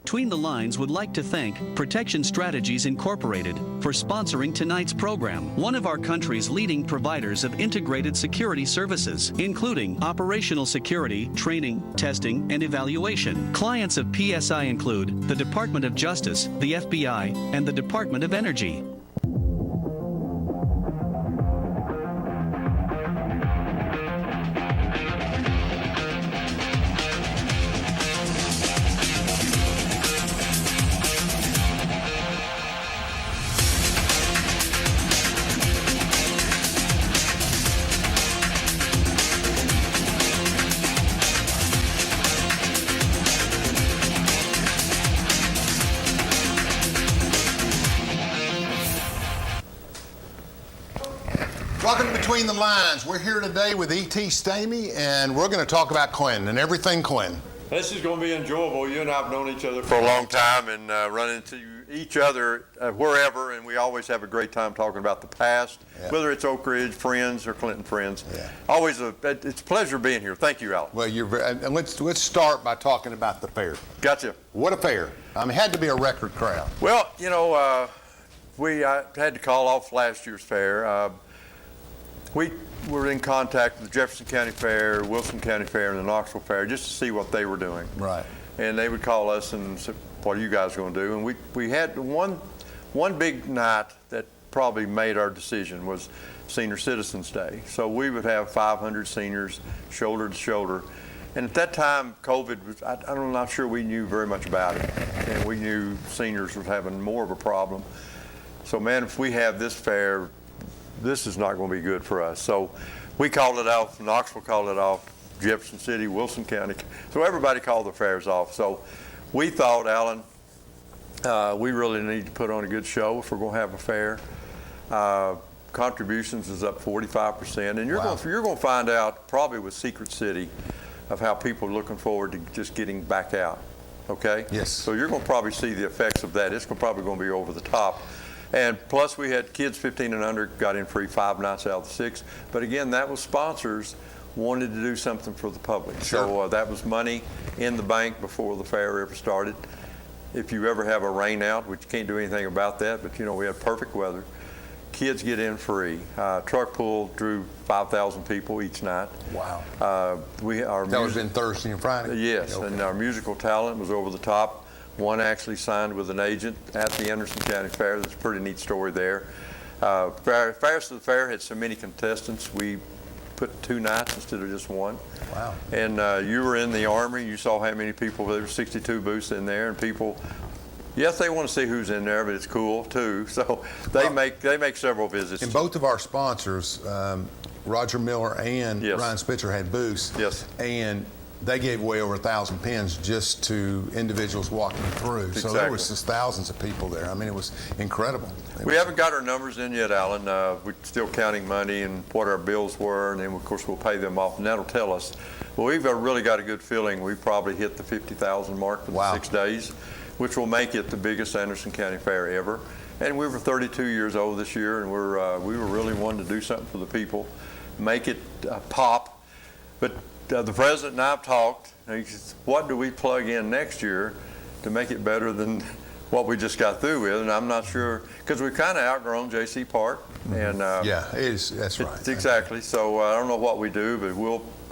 Between the Lines would like to thank Protection Strategies Incorporated for sponsoring tonight's program, one of our country's leading providers of integrated security services, including operational security, training, testing, and evaluation. Clients of PSI include the Department of Justice, the FBI, and the Department of Energy. Welcome to Between the Lines. We're here today with E.T. Stamey, and we're going to talk about Clinton and everything Clinton. This is going to be enjoyable. You and I have known each other for a long time and run into each other wherever, and we always have a great time talking about the past, whether it's Oak Ridge friends or Clinton friends. Always it's a pleasure being here. Thank you, Alan. Well, and let's start by talking about the fair. Gotcha. What a fair. I mean, it had to be a record crowd. Well, you know, I had to call off last year's fair. We were in contact with the Jefferson County Fair, Wilson County Fair, and the Knoxville Fair just to see what they were doing. Right. And they would call us and say, what are you guys going to do? And we had one big night that probably made our decision was Senior Citizens Day. So we would have 500 seniors shoulder to shoulder. And at that time, COVID was, I'm not sure we knew very much about it. And we knew seniors were having more of a problem. So man, if we have this fair, this is not going to be good for us. So we called it off, Knoxville called it off, Jefferson City, Wilson County. So everybody called the fairs off. So we thought, Alan, we really need to put on a good show if we're going to have a fair. Contributions is up 45%. And you're going to find out probably with Secret City of how people are looking forward to just getting back out. Okay? Yes. So you're going to probably see the effects of that. It's probably going to be over the top. And plus we had kids 15 and under got in free 5 nights out of the 6. But again, that was sponsors wanted to do something for the public. Sure. So that was money in the bank before the fair ever started. If you ever have a rain out, which you can't do anything about that, but you know, we had perfect weather. Kids get in free. Truck pull drew 5,000 people each night. Wow. That was in Thursday and Friday? Yes, okay. And our musical talent was over the top. One actually signed with an agent at the Anderson County Fair. That's a pretty neat story there. Fairest of the Fair had so many contestants. We put 2 nights instead of just 1. Wow. And you were in the Armory. You saw how many people. There were 62 booths in there, and people. Yes, they want to see who's in there, but it's cool too. So they make several visits. And both of our sponsors, Roger Miller and Ryan Spitzer, had booths. Yes. And they gave away over 1,000 pins just to individuals walking through. Exactly. So there was just thousands of people there. I mean, it was incredible. We haven't got our numbers in yet, Alan. We're still counting money and what our bills were, and then of course we'll pay them off, and that'll tell us. But we've really got a good feeling we probably hit the 50,000 mark for the 6 days, which will make it the biggest Anderson County Fair ever. And we were 32 years old this year, and we were really wanting to do something for the people, make it pop. But the president and I have talked, and he says, what do we plug in next year to make it better than what we just got through with? And I'm not sure, because we've kind of outgrown J.C. Park. And that's right. Exactly. So I don't know what we do, but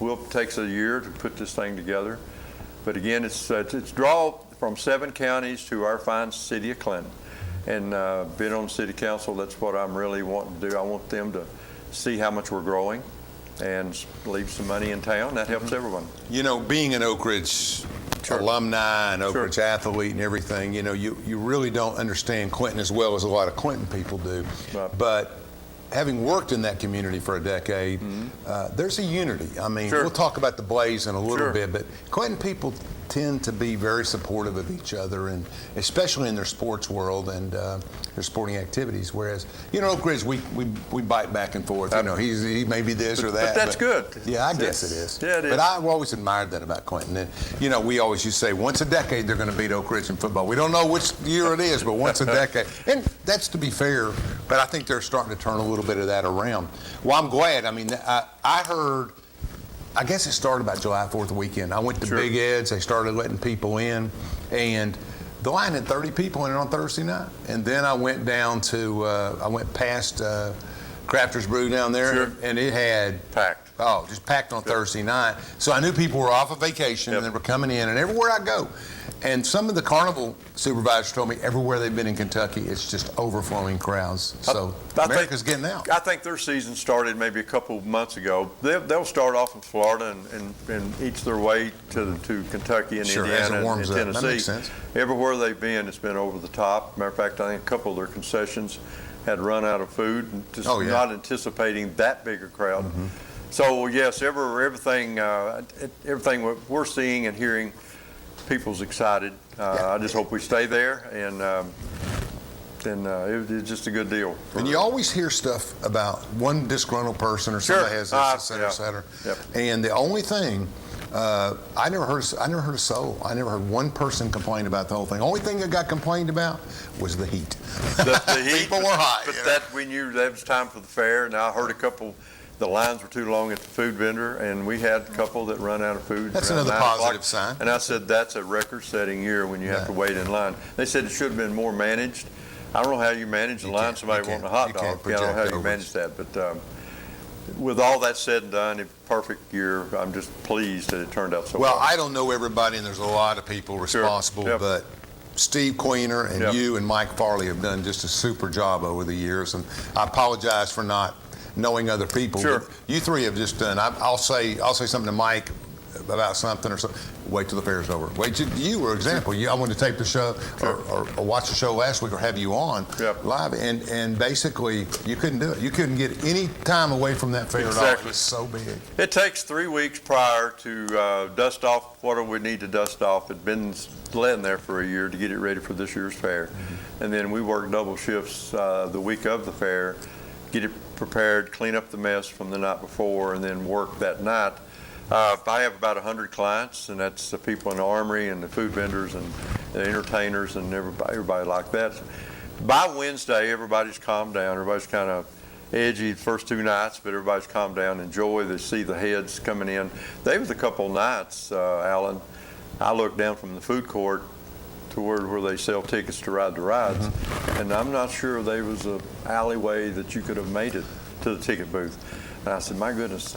we'll take a year to put this thing together. But again, it's draw from 7 counties to our fine city of Clinton. And being on the city council, that's what I'm really wanting to do. I want them to see how much we're growing and leave some money in town. That helps everyone. You know, being an Oak Ridge alumni and Oak Ridge athlete and everything, you know, you really don't understand Clinton as well as a lot of Clinton people do. Right. But having worked in that community for a decade, there's a unity. I mean, we'll talk about the Blaze in a little bit, but Clinton people tend to be very supportive of each other, and especially in their sports world and their sporting activities. Whereas, you know, Oak Ridge, we bite back and forth. You know, he may be this or that. But that's good. Yeah, I guess it is. Yeah, it is. But I've always admired that about Clinton. And, you know, we always used to say once a decade they're going to beat Oak Ridge in football. We don't know which year it is, but once a decade. And that's to be fair, but I think they're starting to turn a little bit of that around. Well, I'm glad. I mean, I heard, I guess it started about July 4th weekend. I went to Big Ed's. They started letting people in, and the line had 30 people in it on Thursday night. And then I went down to, I went past Crafter's Brew down there, Sure. and it had Packed. Oh, just packed on Thursday night. So I knew people were off of vacation and they were coming in, and everywhere I go. And some of the carnival supervisors told me everywhere they've been in Kentucky, it's just overflowing crowds. So America's getting out. I think their season started maybe a couple of months ago. They'll start off in Florida and each their way to Kentucky and Sure, Indiana as it warms and up. Tennessee. That makes sense. Everywhere they've been, it's been over the top. Matter of fact, I think a couple of their concessions had run out of food, and just not anticipating that big a crowd. Mm-hmm. So yes, everything we're seeing and hearing, people's excited. I just hope we stay there, and it's just a good deal. And you always hear stuff about one disgruntled person or somebody has this, et cetera, et cetera. Yep. And the only thing, I never heard a soul. I never heard one person complain about the whole thing. The only thing that got complained about was the heat. The heat. People were hot. But that we knew that was time for the fair. Now I heard a couple. The lines were too long at the food vendor, and we had a couple that run out of food. That's around another 9 o'clock. positive sign. And I said, that's a record-setting year when you have to wait in line. They said it should have been more managed. I don't know how you manage the line. Somebody wanting a hot dog. I don't know how you manage that. But with all that said and done, a perfect year. I'm just pleased that it turned out so well. Well, I don't know everybody, and there's a lot of people responsible, Yep. but Steve Queener and you and Mike Farley have done just a super job over the years, and I apologize for not knowing other people. Sure. But you three have just done. I'll say something to Mike about something or something. Wait till the fair's over. Wait till you were example. I wanted to tape the show or watch the show last week or have you on live, and basically you couldn't do it. You couldn't get any time away from that fair at all. It was so big. It takes 3 weeks prior to dust off what we need to dust off. It'd been laying there for a year to get it ready for this year's fair, and then we work double shifts the week of the fair, get it prepared, clean up the mess from the night before, and then work that night. I have about 100 clients, and that's the people in the armory and the food vendors and the entertainers and everybody like that. By Wednesday, everybody's calmed down. Everybody's kind of edgy the first 2 nights, but everybody's calmed down, enjoy. They see the heads coming in. There was a couple of nights, Alan, I looked down from the food court to where they sell tickets to ride the rides, and I'm not sure there was an alleyway that you could have made it to the ticket booth. And I said, my goodness,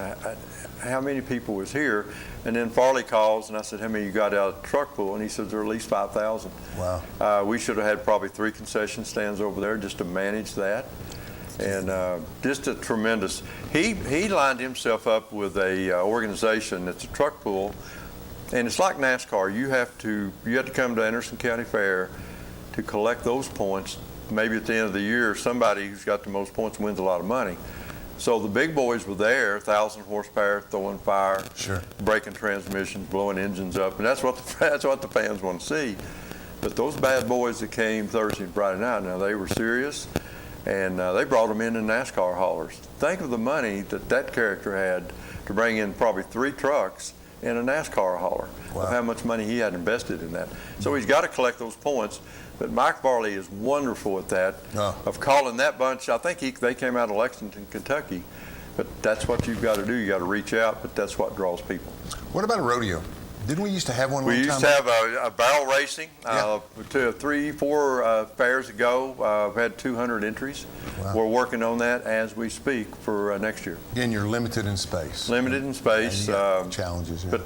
how many people was here? And then Farley calls, and I said, how many you got out of the truck pool? And he said, there are at least 5,000. Wow. We should have had probably 3 concession stands over there just to manage that. And just a tremendous, he lined himself up with a organization that's a truck pool. And it's like NASCAR. You have to come to Anderson County Fair to collect those points. Maybe at the end of the year, somebody who's got the most points wins a lot of money. So the big boys were there, 1,000 horsepower, throwing fire, breaking transmissions, blowing engines up, and that's what the fans want to see. But those bad boys that came Thursday and Friday night, now they were serious, and they brought them in NASCAR haulers. Think of the money that character had to bring in probably 3 trucks in a NASCAR hauler. Wow. How much money he had invested in that. So he's got to collect those points. But Mike Farley is wonderful at that, of calling that bunch. I think they came out of Lexington, Kentucky. But that's what you've got to do. You got to reach out, but that's what draws people. What about a rodeo? Didn't we used to have one? We used to have a barrel racing. 3, 4 fairs ago. We've had 200 entries. Wow. We're working on that as we speak for next year. Again, you're limited in space. Limited in space. Challenges. But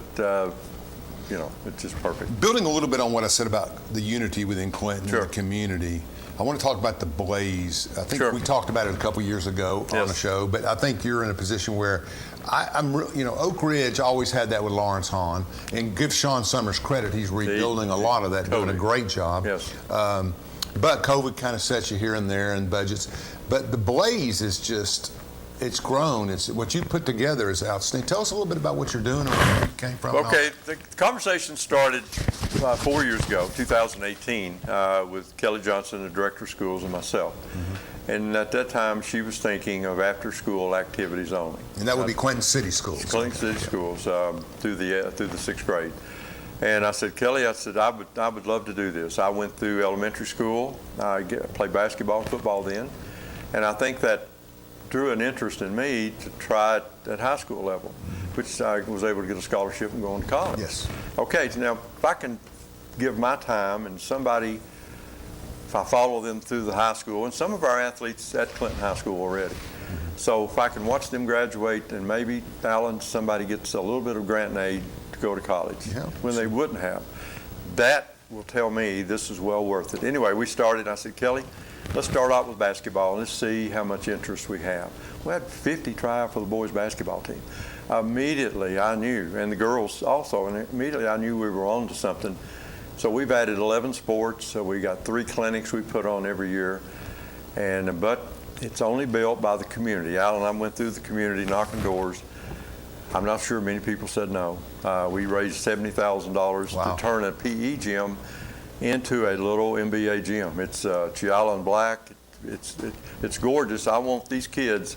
it's just perfect. Building a little bit on what I said about the unity within Clinton and the community, I want to talk about the Blaze. I think we talked about it a couple years ago on the show, but I think you're in a position where Oak Ridge always had that with Lawrence Hahn, and give Sean Summers credit, he's rebuilding a lot of that, doing a great job. Yes. But COVID kind of sets you here and there in budgets. But the Blaze is just, it's grown. It's what you put together is outstanding. Tell us a little bit about what you're doing and where you came from. Okay, the conversation started 4 years ago, 2018, with Kelly Johnson, the director of schools, and myself. And at that time, she was thinking of after-school activities only. And that would be Clinton City Schools. Clinton City Schools through the 6th grade. And I said, Kelly, I would love to do this. I went through elementary school. I played basketball and football then. And I think that drew an interest in me to try it at high school level, which I was able to get a scholarship and go on to college. Yes. Okay, so now if I can give my time, and somebody, if I follow them through the high school, and some of our athletes at Clinton High School already. So if I can watch them graduate, and maybe, Alan, somebody gets a little bit of grant and aid to go to college when they wouldn't have, that will tell me this is well worth it. Anyway, we started, I said, Kelly, let's start out with basketball and let's see how much interest we have. We had 50 try out for the boys basketball team. Immediately I knew, and the girls also, and immediately I knew we were on to something. So we've added 11 sports, so we got 3 clinics we put on every year, but it's only built by the community. Alan, I went through the community knocking doors. I'm not sure many people said no. We raised $70,000 to turn a PE gym into a little NBA gym. It's Chiala and black. It's gorgeous. I want these kids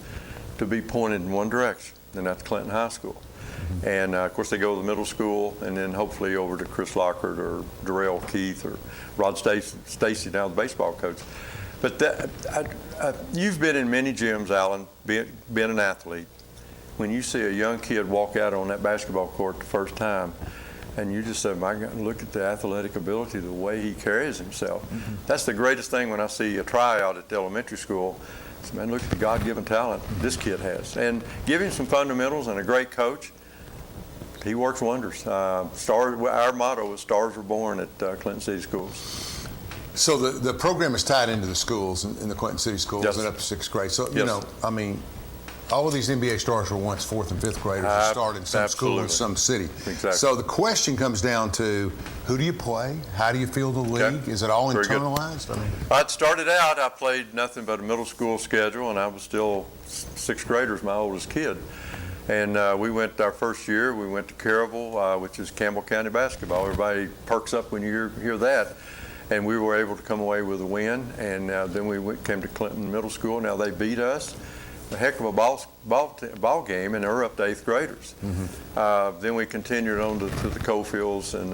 to be pointed in one direction, and that's Clinton High School. And of course they go to the middle school, and then hopefully over to Chris Lockhart or Darrell Keith or Rod Stacy, now the baseball coach. But you've been in many gyms, Alan, being an athlete. When you see a young kid walk out on that basketball court the first time, and you just say, my God, look at the athletic ability, the way he carries himself. That's the greatest thing when I see a tryout at the elementary school. So, man, look at the God-given talent this kid has. And give him some fundamentals and a great coach, he works wonders. Our motto is Stars Were Born at Clinton City Schools. So the program is tied into the schools, in the Clinton City Schools, and up to 6th grade. So, you know, I mean, all of these NBA stars were once 4th and 5th graders who started in some school in some city. Exactly. So the question comes down to, who do you play? How do you feel the league? Is it all internalized? I mean, I'd started out, I played nothing but a middle school schedule, and I was still 6th graders, my oldest kid. And we went our first year, we went to Caryville, which is Campbell County basketball. Everybody perks up when you hear that. And we were able to come away with a win. And then we came to Clinton Middle School. Now they beat us. A heck of a ball game, and they're up to 8th graders. Then we continued on to the Cofields and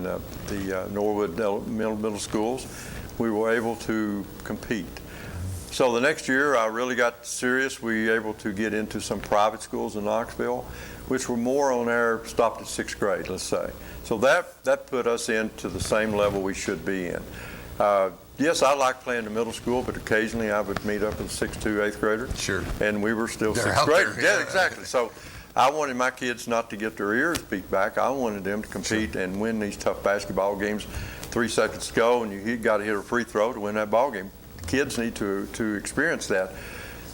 the Norwood middle schools. We were able to compete. So the next year I really got serious. We were able to get into some private schools in Knoxville, which were more on our stopped at 6th grade, let's say. So that put us into the same level we should be in. Yes, I like playing the middle school, but occasionally I would meet up with a 6th to 8th grader. Sure. And we were still They're 6th graders. There. Yeah, exactly. So I wanted my kids not to get their ears beat back. I wanted them to compete and win these tough basketball games. 3 seconds to go, and you got to hit a free throw to win that ball game. Kids need to experience that.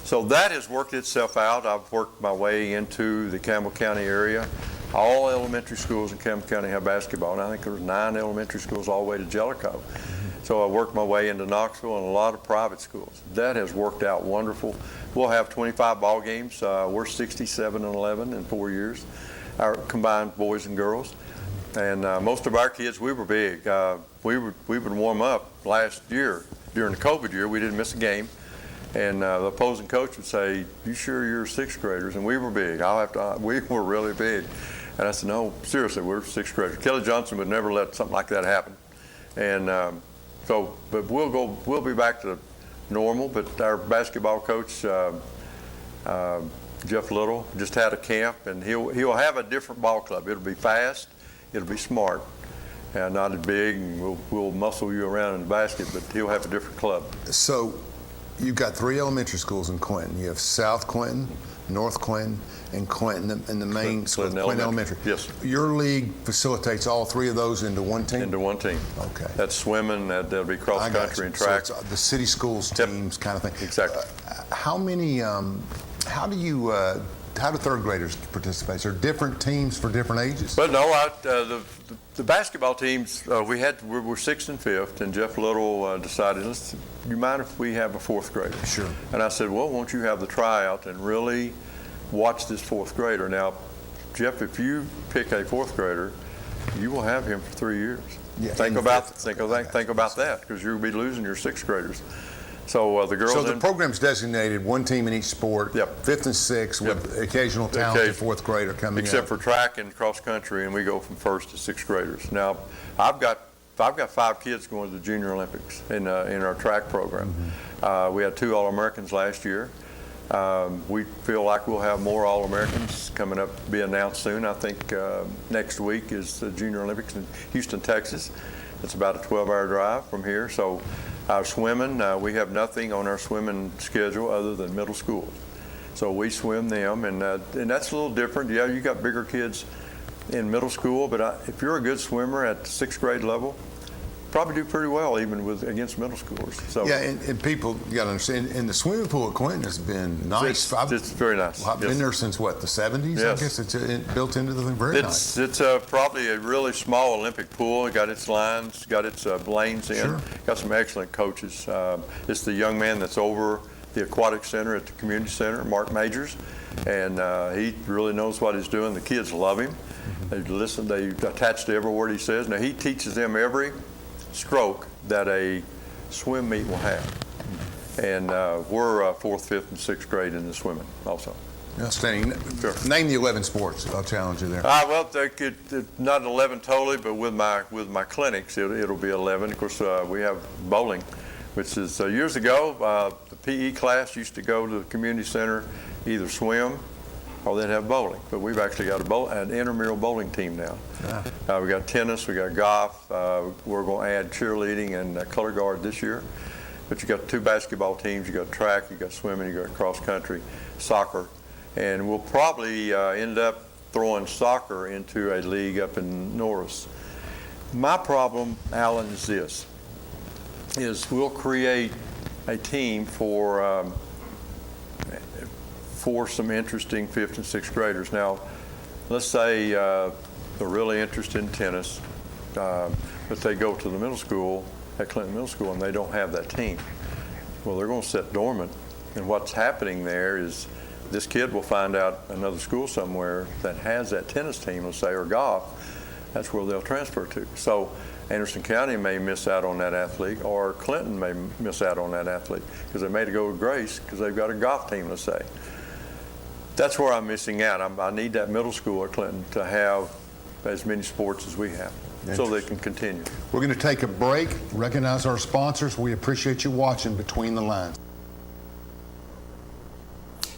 So that has worked itself out. I've worked my way into the Campbell County area. All elementary schools in Campbell County have basketball, and I think there's 9 elementary schools all the way to Jellicoe. So I worked my way into Knoxville and a lot of private schools. That has worked out wonderful. We'll have 25 ball games. We're 67-11 in 4 years, our combined boys and girls. And most of our kids, we were big. We would warm up last year. During the COVID year, we didn't miss a game. And the opposing coach would say, you sure you're 6th graders? And we were big. We were really big. And I said, no, seriously, we're 6th graders. Kelly Johnson would never let something like that happen. And but we'll be back to normal. But our basketball coach, Jeff Little, just had a camp, and he'll have a different ball club. It'll be fast, it'll be smart, and not as big, and we'll muscle you around in the basket. But he'll have a different club. So you've got 3 elementary schools in Clinton. You have South Clinton, North Clinton, and Clinton, and the main school, Clinton Elementary. Yes. Your league facilitates all 3 of those into one team? Into one team. Okay. That's swimming, that'll be cross country and track. So it's the city schools teams kind of thing. Exactly. How do 3rd graders participate? Is there different teams for different ages? But no, the basketball teams, we're 6th and 5th, and Jeff Little decided, do you mind if we have a 4th grader? Sure. And I said, well, won't you have the tryout and really watch this 4th grader? Now, Jeff, if you pick a 4th grader, you will have him for 3 years. Yeah, think about that, because you'll be losing your 6th graders. So the girls. So the program's designated one team in each sport. Yep. 5th and 6th with occasional talented 4th grader coming except up. for track and cross country, and we go from 1st to 6th graders. Now, I've got 5 kids going to the Junior Olympics in our track program. We had 2 All-Americans last year. We feel like we'll have more All-Americans coming up, be announced soon. I think next week is the Junior Olympics in Houston, Texas. It's about a 12-hour drive from here. So our swimming, we have nothing on our swimming schedule other than middle school. So we swim them, and that's a little different. Yeah, you got bigger kids in middle school, but if you're a good swimmer at 6th grade level, probably do pretty well even against middle schoolers. So yeah, and people, you got to understand, and the swimming pool at Clinton has been nice. It's very nice. I've been there since what, the 70s? Yes. I guess it's built into the thing. Very nice. It's probably a really small Olympic pool. It got its lines, got its lanes in. Sure. Got some excellent coaches. It's the young man that's over the aquatic center at the community center, Mark Majors, and he really knows what he's doing. The kids love him. They listen. They attach to every word he says. Now he teaches them every stroke that a swim meet will have. And we're 4th, 5th, and 6th grade in the swimming also. Outstanding. Sure. Name the 11 sports. I'll challenge you there. Well, not 11 totally, but with my clinics, it'll be 11. Of course, we have bowling, which is years ago, the PE class used to go to the community center, either swim or they'd have bowling. But we've actually got an intramural bowling team now. Yeah. We got tennis, we got golf. We're going to add cheerleading and color guard this year. But you got 2 basketball teams. You got track, you got swimming, you got cross country, soccer, and we'll probably end up throwing soccer into a league up in Norris. My problem, Alan, is this: we'll create a team for some interesting 5th and 6th graders. Now, let's say they're really interested in tennis, but they go to the middle school, at Clinton Middle School, and they don't have that team. Well, they're going to sit dormant. And what's happening there is this kid will find out another school somewhere that has that tennis team, let's say, or golf. That's where they'll transfer to. So Anderson County may miss out on that athlete, or Clinton may miss out on that athlete because they may go to Grace because they've got a golf team, let's say. That's where I'm missing out. I need that middle school at Clinton to have as many sports as we have so they can continue. We're going to take a break, recognize our sponsors. We appreciate you watching Between the Lines.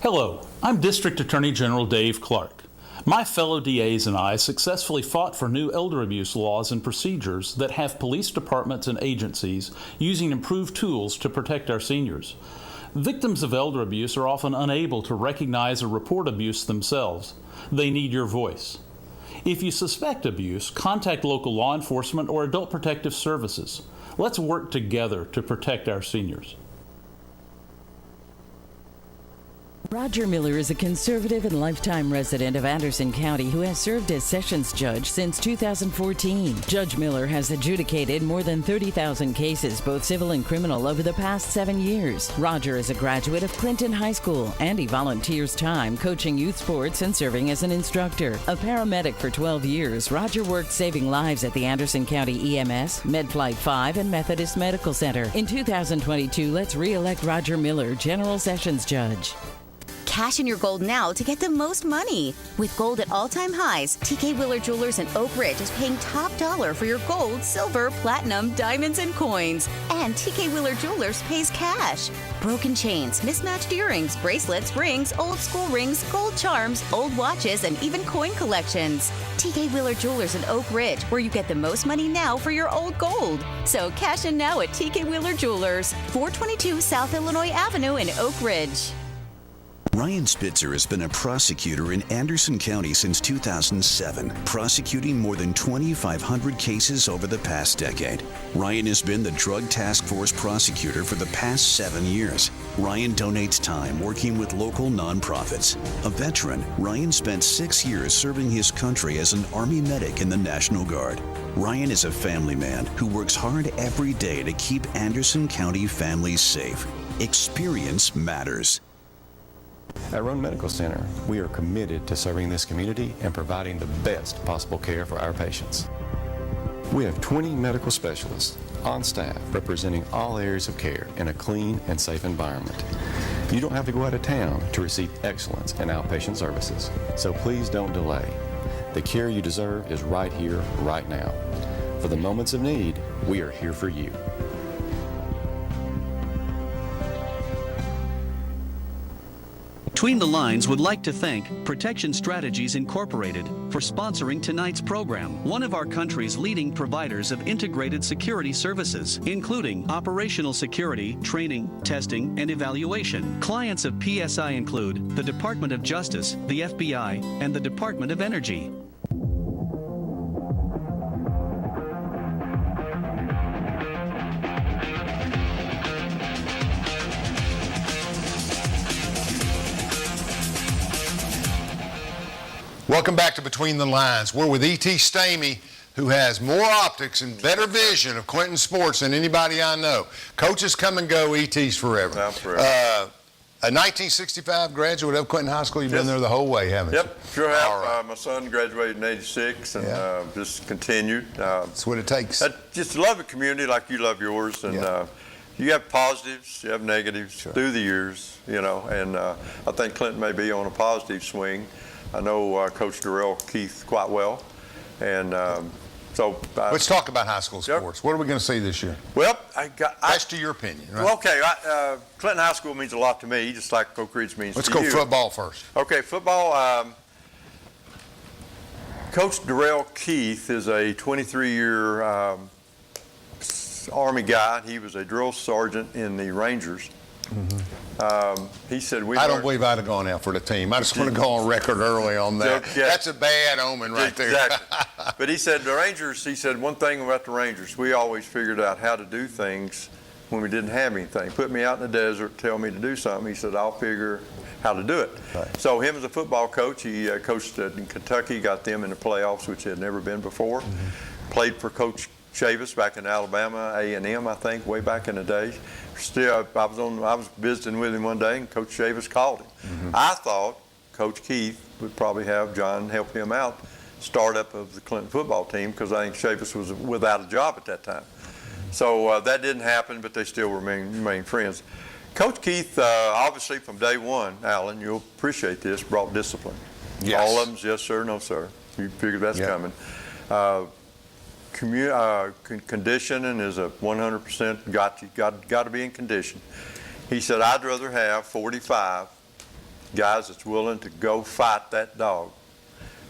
Hello, I'm District Attorney General Dave Clark. My fellow DAs and I successfully fought for new elder abuse laws and procedures that have police departments and agencies using improved tools to protect our seniors. Victims of elder abuse are often unable to recognize or report abuse themselves. They need your voice. If you suspect abuse, contact local law enforcement or adult protective services. Let's work together to protect our seniors. Roger Miller is a conservative and lifetime resident of Anderson County who has served as Sessions Judge since 2014. Judge Miller has adjudicated more than 30,000 cases, both civil and criminal, over the past 7 years. Roger is a graduate of Clinton High School, and he volunteers time coaching youth sports and serving as an instructor. A paramedic for 12 years, Roger worked saving lives at the Anderson County EMS, MedFlight 5, and Methodist Medical Center. In 2022, let's re-elect Roger Miller, General Sessions Judge. Cash in your gold now to get the most money. With gold at all-time highs, TK Wheeler Jewelers in Oak Ridge is paying top dollar for your gold, silver, platinum, diamonds, and coins. And TK Wheeler Jewelers pays cash. Broken chains, mismatched earrings, bracelets, rings, old school rings, gold charms, old watches, and even coin collections. TK Wheeler Jewelers in Oak Ridge, where you get the most money now for your old gold. So cash in now at TK Wheeler Jewelers, 422 South Illinois Avenue in Oak Ridge. Ryan Spitzer has been a prosecutor in Anderson County since 2007, prosecuting more than 2,500 cases over the past decade. Ryan has been the Drug Task Force prosecutor for the past 7 years. Ryan donates time working with local nonprofits. A veteran, Ryan spent 6 years serving his country as an Army medic in the National Guard. Ryan is a family man who works hard every day to keep Anderson County families safe. Experience matters. At Roan Medical Center, we are committed to serving this community and providing the best possible care for our patients. We have 20 medical specialists on staff representing all areas of care in a clean and safe environment. You don't have to go out of town to receive excellence in outpatient services, so please don't delay. The care you deserve is right here, right now. For the moments of need, we are here for you. Between the Lines would like to thank Protection Strategies Incorporated for sponsoring tonight's program, one of our country's leading providers of integrated security services, including operational security, training, testing, and evaluation. Clients of PSI include the Department of Justice, the FBI, and the Department of Energy. Welcome back to Between the Lines. We're with E.T. Stamey, who has more optics and better vision of Clinton sports than anybody I know. Coaches come and go, E.T.'s forever. I'm forever. A 1965 graduate of Clinton High School. You've been there the whole way, haven't you? Yep, sure have. All right. My son graduated in '86 and just continued. That's what it takes. I just love the community like you love yours, and you have positives, you have negatives through the years, you know, and I think Clinton may be on a positive swing. I know Coach Darrell Keith quite well, and so let's talk about high school sports. What are we going to see this year? Well, that's to your opinion, right? Well, okay, Clinton High School means a lot to me, just like Oak Ridge means Let's to go you. football first. Okay, football. Coach Darrell Keith is a 23-year Army guy. He was a drill sergeant in the Rangers. He said, I don't believe I'd have gone out for the team. I just want to go on record early on that. That's a bad omen right there. Exactly. But he said, the Rangers, he said, one thing about the Rangers, we always figured out how to do things when we didn't have anything. Put me out in the desert, tell me to do something. He said, I'll figure how to do it. Right. So him as a football coach, he coached in Kentucky, got them in the playoffs, which had never been before. Played for Coach Chavis back in Alabama, A&M, I think, way back in the day. Still, I was visiting with him one day, and Coach Chavis called him. I thought Coach Keith would probably have John help him out, startup of the Clinton football team, because I think Chavis was without a job at that time. So that didn't happen, but they still remain friends. Coach Keith, obviously from day one, Alan, you'll appreciate this, brought discipline. Yes. All of them's yes sir, no sir. You figure that's coming. Conditioning is a 100% got to be in condition. He said, I'd rather have 45 guys that's willing to go fight that dog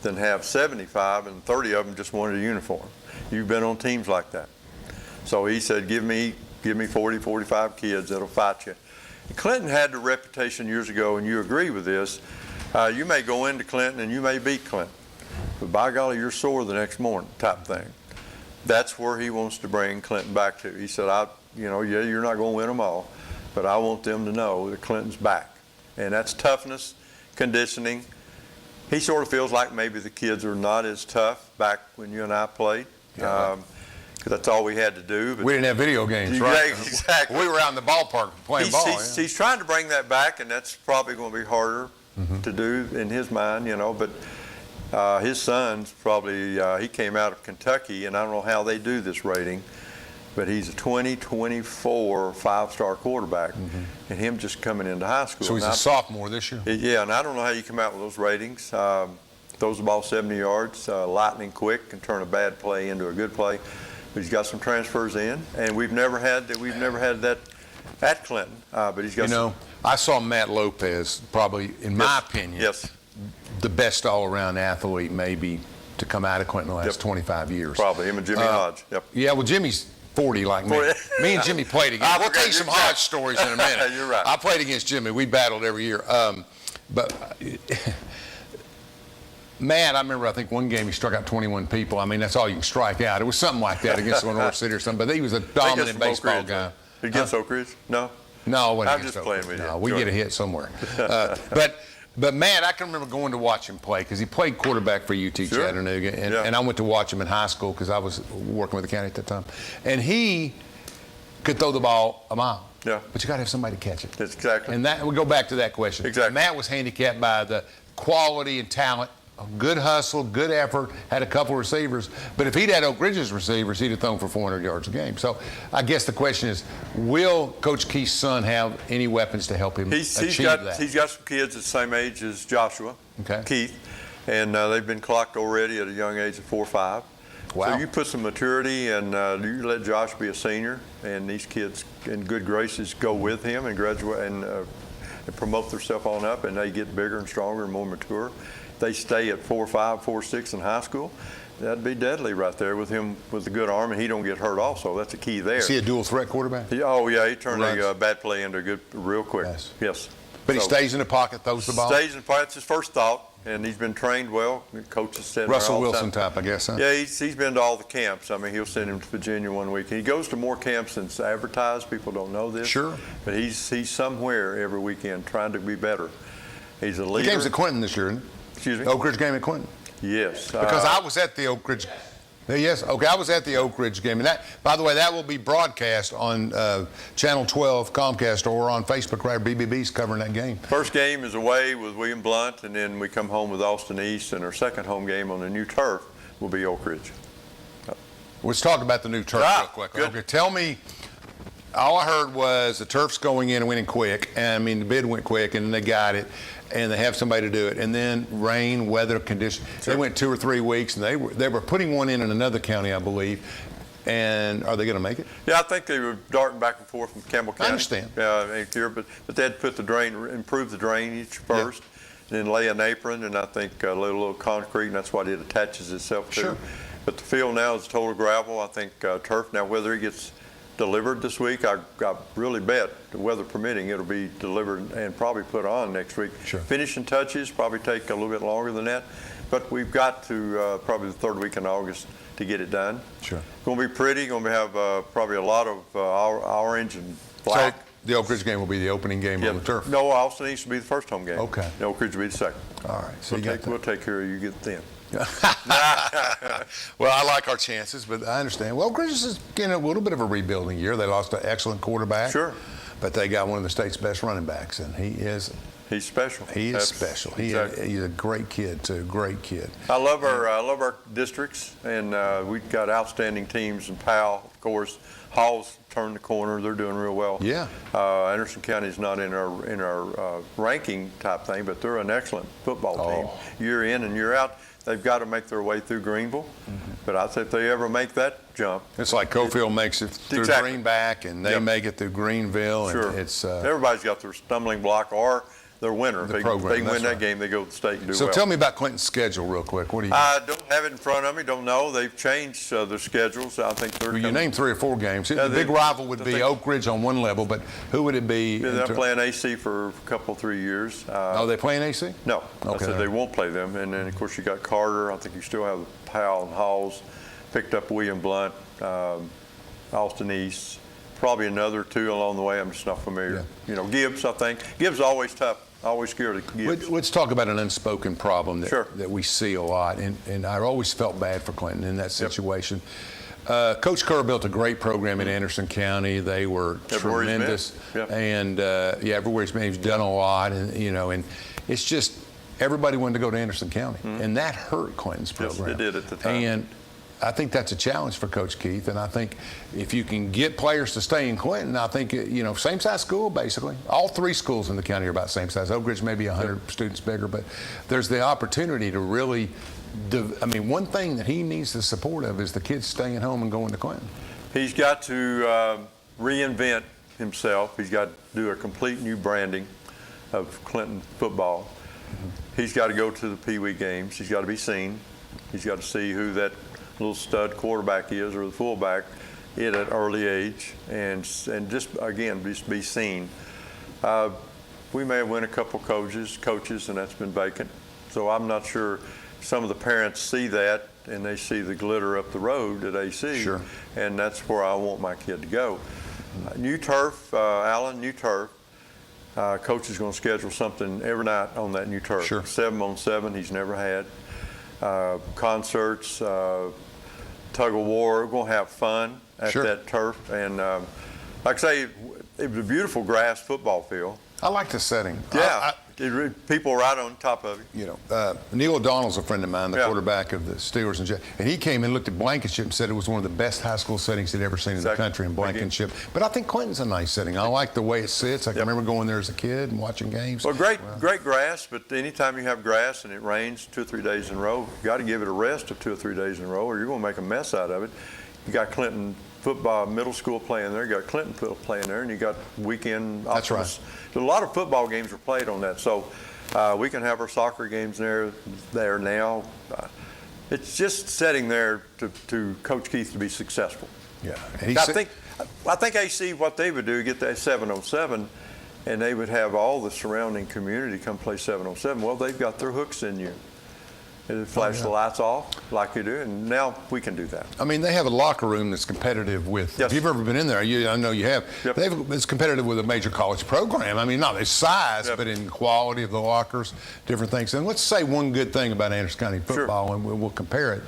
than have 75 and 30 of them just wanted a uniform. You've been on teams like that. So he said, give me 40, 45 kids that'll fight you. Clinton had the reputation years ago, and you agree with this, you may go into Clinton and you may beat Clinton, but by golly, you're sore the next morning type thing. That's where he wants to bring Clinton back to. He said, you're not going to win them all, but I want them to know that Clinton's back. And that's toughness, conditioning. He sort of feels like maybe the kids are not as tough back when you and I played, because that's all we had to do. But we didn't have video games, right? Exactly. We were out in the ballpark playing ball. He's trying to bring that back, and that's probably going to be harder to do in his mind, but his son's probably, he came out of Kentucky, and I don't know how they do this rating, but he's a 2024 five-star quarterback, and him just coming into high school. So he's a sophomore this year? Yeah, and I don't know how you come out with those ratings. Throws the ball 70 yards, lightning quick, can turn a bad play into a good play. But he's got some transfers in, and we've never had that at Clinton. But he's got I saw Matt Lopez, probably, in my opinion, the best all-around athlete maybe to come out of Clinton the last 25 years. Probably him and Jimmy Hodge. Yeah, well, Jimmy's 40 like me. Me and Jimmy played against. We'll tell you some Hodge stories in a minute. You're right. I played against Jimmy. We battled every year. But Matt, I remember, I think one game he struck out 21 people. I mean, that's all you can strike out. It was something like that against North City or something. But he was a dominant baseball guy. Against Oak Ridge? No? No, I'm just playing with you. No, we get a hit somewhere. But Matt, I can remember going to watch him play because he played quarterback for UT Chattanooga, and I went to watch him in high school because I was working with the county at that time. And he could throw the ball a mile. Yeah. But you got to have somebody to catch it. That's exactly. And that we go back to that question. Exactly. Matt was handicapped by the quality and talent, good hustle, good effort, had a couple receivers. But if he'd had Oak Ridge's receivers, he'd have thrown for 400 yards a game. So I guess the question is, will Coach Keith's son have any weapons to help him achieve that? He's got some kids at the same age as Joshua, Keith, and they've been clocked already at a young age of 4 or 5. Wow. So you put some maturity, and you let Josh be a senior, and these kids in good graces go with him and graduate and and promote themselves on up, and they get bigger and stronger and more mature. They stay at 4.5, 4.6 in high school. That'd be deadly right there with him with a good arm, and he don't get hurt also. That's a key there. Is he a dual threat quarterback? Oh, yeah, he turned a bad play into a good real quick. Yes. But he stays in the pocket, throws the ball? Stays in the pocket. That's his first thought, and he's been trained well. The coach has said Russell Wilson type, I guess, huh? Yeah, he's been to all the camps. I mean, he'll send him to Virginia one week. He goes to more camps than's advertised. People don't know this. Sure. But he's somewhere every weekend trying to be better. He's a leader. The game's at Quinton this year, isn't it? Excuse me? Oak Ridge game at Quinton? Yes. Because I was at the Oak Ridge. Yes, okay, I was at the Oak Ridge game. And that, by the way, that will be broadcast on Channel 12 Comcast or on Facebook, right? BBB's covering that game. First game is away with William Blount, and then we come home with Austin East, and our second home game on the new turf will be Oak Ridge. Let's talk about the new turf real quick. Good. Okay, tell me, all I heard was the turf's going in and winning quick. And I mean, the bid went quick, and they got it, and they have somebody to do it. And then rain, weather conditions. Sure. They went 2 or 3 weeks, and they were putting one in another county, I believe. And are they going to make it? Yeah, I think they were darting back and forth from Campbell County. I understand. Yeah, but they had to put the drain, improve the drainage first, and then lay an apron, and I think a little concrete, and that's what it attaches itself to. Sure. But the field now is total gravel. I think turf. Now, whether it gets delivered this week, I really bet, the weather permitting, it'll be delivered and probably put on next week. Sure. Finishing touches probably take a little bit longer than that, but we've got to probably the third week in August to get it done. Sure. It's going to be pretty. Going to have probably a lot of orange and black. So the Oak Ridge game will be the opening game on the turf? No, Austin East will be the first home game. Okay. Oak Ridge will be the second. All right. So we'll take care of you. Get them. Well, I like our chances, but I understand. Well, Oak Ridge is getting a little bit of a rebuilding year. They lost an excellent quarterback. Sure. But they got one of the state's best running backs, and he's special. He is special. He's a great kid, too. Great kid. I love our districts, and we've got outstanding teams. And Powell, of course, Hall's turned the corner. They're doing real well. Yeah. Anderson County is not in our ranking type thing, but they're an excellent football team. Year in and year out. They've got to make their way through Greenville, but I think if they ever make that jump. It's like Cofield makes it through Greenback, and they make it through Greenville. Sure. And it's, everybody's got their stumbling block or their winner. If they win that game, they go to the state and do well. So tell me about Clinton's schedule real quick. What do you? I don't have it in front of me. Don't know. They've changed their schedules. I think they're. Well, you named 3 or 4 games. The big rival would be Oak Ridge on one level, but who would it be? They're playing AC for a couple, 3 years. Are they playing AC? No. Okay. I said they won't play them. And then, of course, you got Carter. I think you still have Powell and Halls. Picked up William Blount, Austin East. Probably another 2 along the way. I'm just not familiar. Yeah. Gibbs, I think. Gibbs is always tough. Always scared of Gibbs. Let's talk about an unspoken problem that we see a lot, and I always felt bad for Clinton in that situation. Coach Kerr built a great program in Anderson County. They were tremendous, and everywhere he's been, he's done a lot, and and it's just everybody wanted to go to Anderson County, and that hurt Clinton's program. Yes, it did at the time. And I think that's a challenge for Coach Keith, and I think if you can get players to stay in Clinton, I think, same size school basically. All 3 schools in the county are about same size. Oak Ridge may be 100 students bigger, but there's the opportunity to really, one thing that he needs the support of is the kids staying home and going to Clinton. He's got to reinvent himself. He's got to do a complete new branding of Clinton football. Mm-hmm. He's got to go to the Pee Wee games. He's got to be seen. He's got to see who that little stud quarterback is or the fullback at an early age, and just be seen. We may win a couple coaches, and that's been vacant. So I'm not sure. Some of the parents see that, and they see the glitter up the road at AC, sure. And that's where I want my kid to go. New turf, Allen, new turf. Coach is going to schedule something every night on that new turf. Sure. 7-on-7 he's never had. Concerts, tug of war. We're going to have fun at that turf. And like I say, it was a beautiful grass football field. I like the setting. Yeah. People right on top of it. Neil O'Donnell's a friend of mine, the quarterback of the Steelers, and he came and looked at Blankenship and said it was one of the best high school settings he'd ever seen in the country in Blankenship. But I think Clinton's a nice setting. I like the way it sits. I can remember going there as a kid and watching games. Well, great grass, but anytime you have grass and it rains 2 or 3 days in a row, you got to give it a rest of 2 or 3 days in a row, or you're going to make a mess out of it. You got Clinton football middle school playing there. You got Clinton playing there, and you got weekend. That's right. So a lot of football games are played on that. So we can have our soccer games there now. It's just setting there to Coach Keith to be successful. Yeah, and I think AC, what they would do, get that 707, and they would have all the surrounding community come play 707. Well, they've got their hooks in you. They flash the lights off like you do, and now we can do that. I mean, they have a locker room that's competitive with, yes. If you've ever been in there, I know you have, yep. It's competitive with a major college program. I mean, not in size, yep. but in quality of the lockers, different things. And let's say one good thing about Anderson County football, sure. and we'll compare it,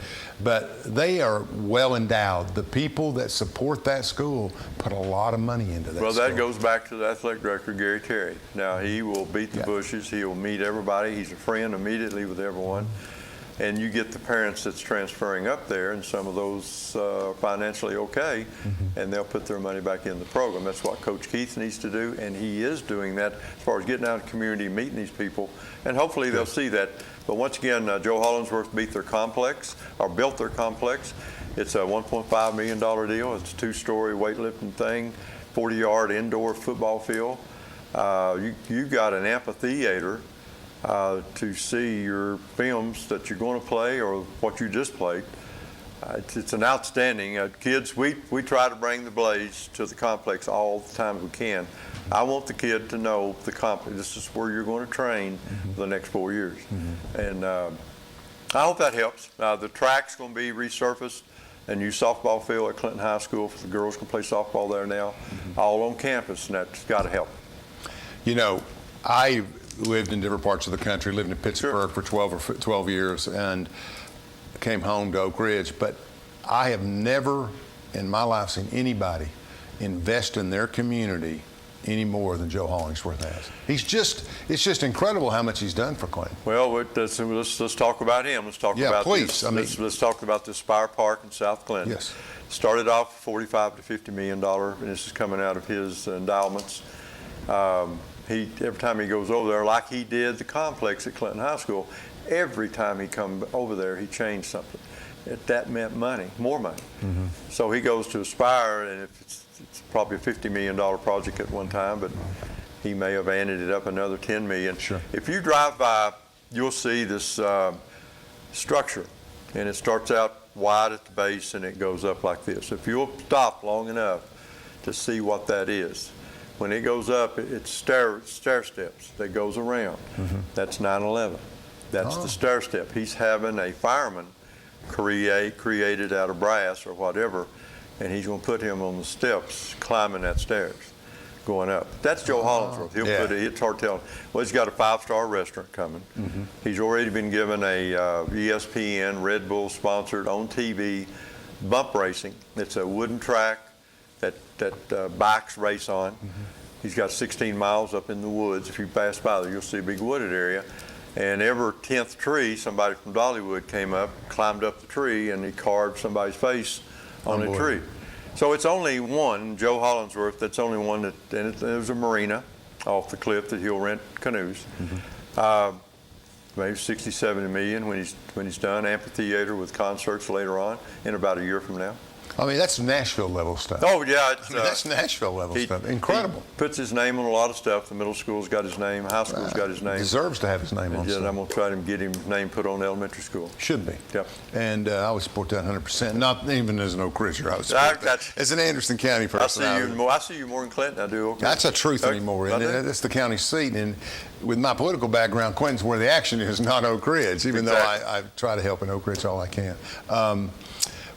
but they are well endowed. The people that support that school put a lot of money into that Well, school. that goes back to the athletic director, Gary Terry. Now, he will beat the bushes. He will meet everybody. He's a friend immediately with everyone. And you get the parents that's transferring up there, and some of those are financially okay, and they'll put their money back in the program. That's what Coach Keith needs to do, and he is doing that as far as getting out in the community, meeting these people, and hopefully they'll see that. But once again, Joe Hollingsworth built their complex. It's a $1.5 million deal. It's a 2-story weightlifting thing, 40-yard indoor football field. You've got an amphitheater to see your films that you're going to play or what you just played. It's an outstanding. Kids, we try to bring the Blaze to the complex all the time we can. I want the kid to know the complex. This is where you're going to train for the next 4 years. And I hope that helps. The track's going to be resurfaced. A new softball field at Clinton High School. The girls can play softball there now, all on campus, and that's got to help. You know, I lived in different parts of the country, lived in Pittsburgh for 12 years, and came home to Oak Ridge. But I have never in my life seen anybody invest in their community any more than Joe Hollingsworth has. It's just incredible how much he's done for Clinton. Well, let's talk about him. Let's talk about please. this. Let's talk about the Spire Park in South Clinton. Yes. Started off $45 to $50 million, and this is coming out of his endowments. Every time he goes over there, like he did the complex at Clinton High School, every time he come over there, he changed something. That meant money, more money. So he goes to Aspire, and it's probably a $50 million project at one time, but he may have added it up another $10 million. Sure. If you drive by, you'll see this structure, and it starts out wide at the base, and it goes up like this. If you'll stop long enough to see what that is, when it goes up, it's stair steps that goes around. That's 9/11. That's the stair step. He's having a fireman created out of brass or whatever, and he's going to put him on the steps, climbing that stairs, going up. That's Joe Hollingsworth. He'll put it. It's hard to tell. Well, he's got a 5-star restaurant coming. He's already been given a ESPN, Red Bull sponsored on TV bump racing. It's a wooden track that bikes race on. He's got 16 miles up in the woods. If you pass by there, you'll see a big wooded area. And every 10th tree, somebody from Dollywood came up, climbed up the tree, and he carved somebody's face on the tree. So it's only one, Joe Hollingsworth, that's only one and there's a marina off the cliff that he'll rent canoes. Maybe 60, 70 million when he's done. Amphitheater with concerts later on in about a year from now. I mean, that's Nashville level stuff. Oh, yeah. That's Nashville level stuff. Incredible. He puts his name on a lot of stuff. The middle school's got his name. High school's got his name. Deserves to have his name on stuff. stuff. I'm going to try to get his name put on elementary school. Should be. Yep. And I would support that 100%. Not even as an Oak Ridger, I would support that. As an Anderson County person. I see you more in Clinton than I do Oak Ridge. That's a truth anymore. And that's the county seat. And with my political background, Clinton's where the action is, not Oak Ridge, even though I try to help in Oak Ridge all I can.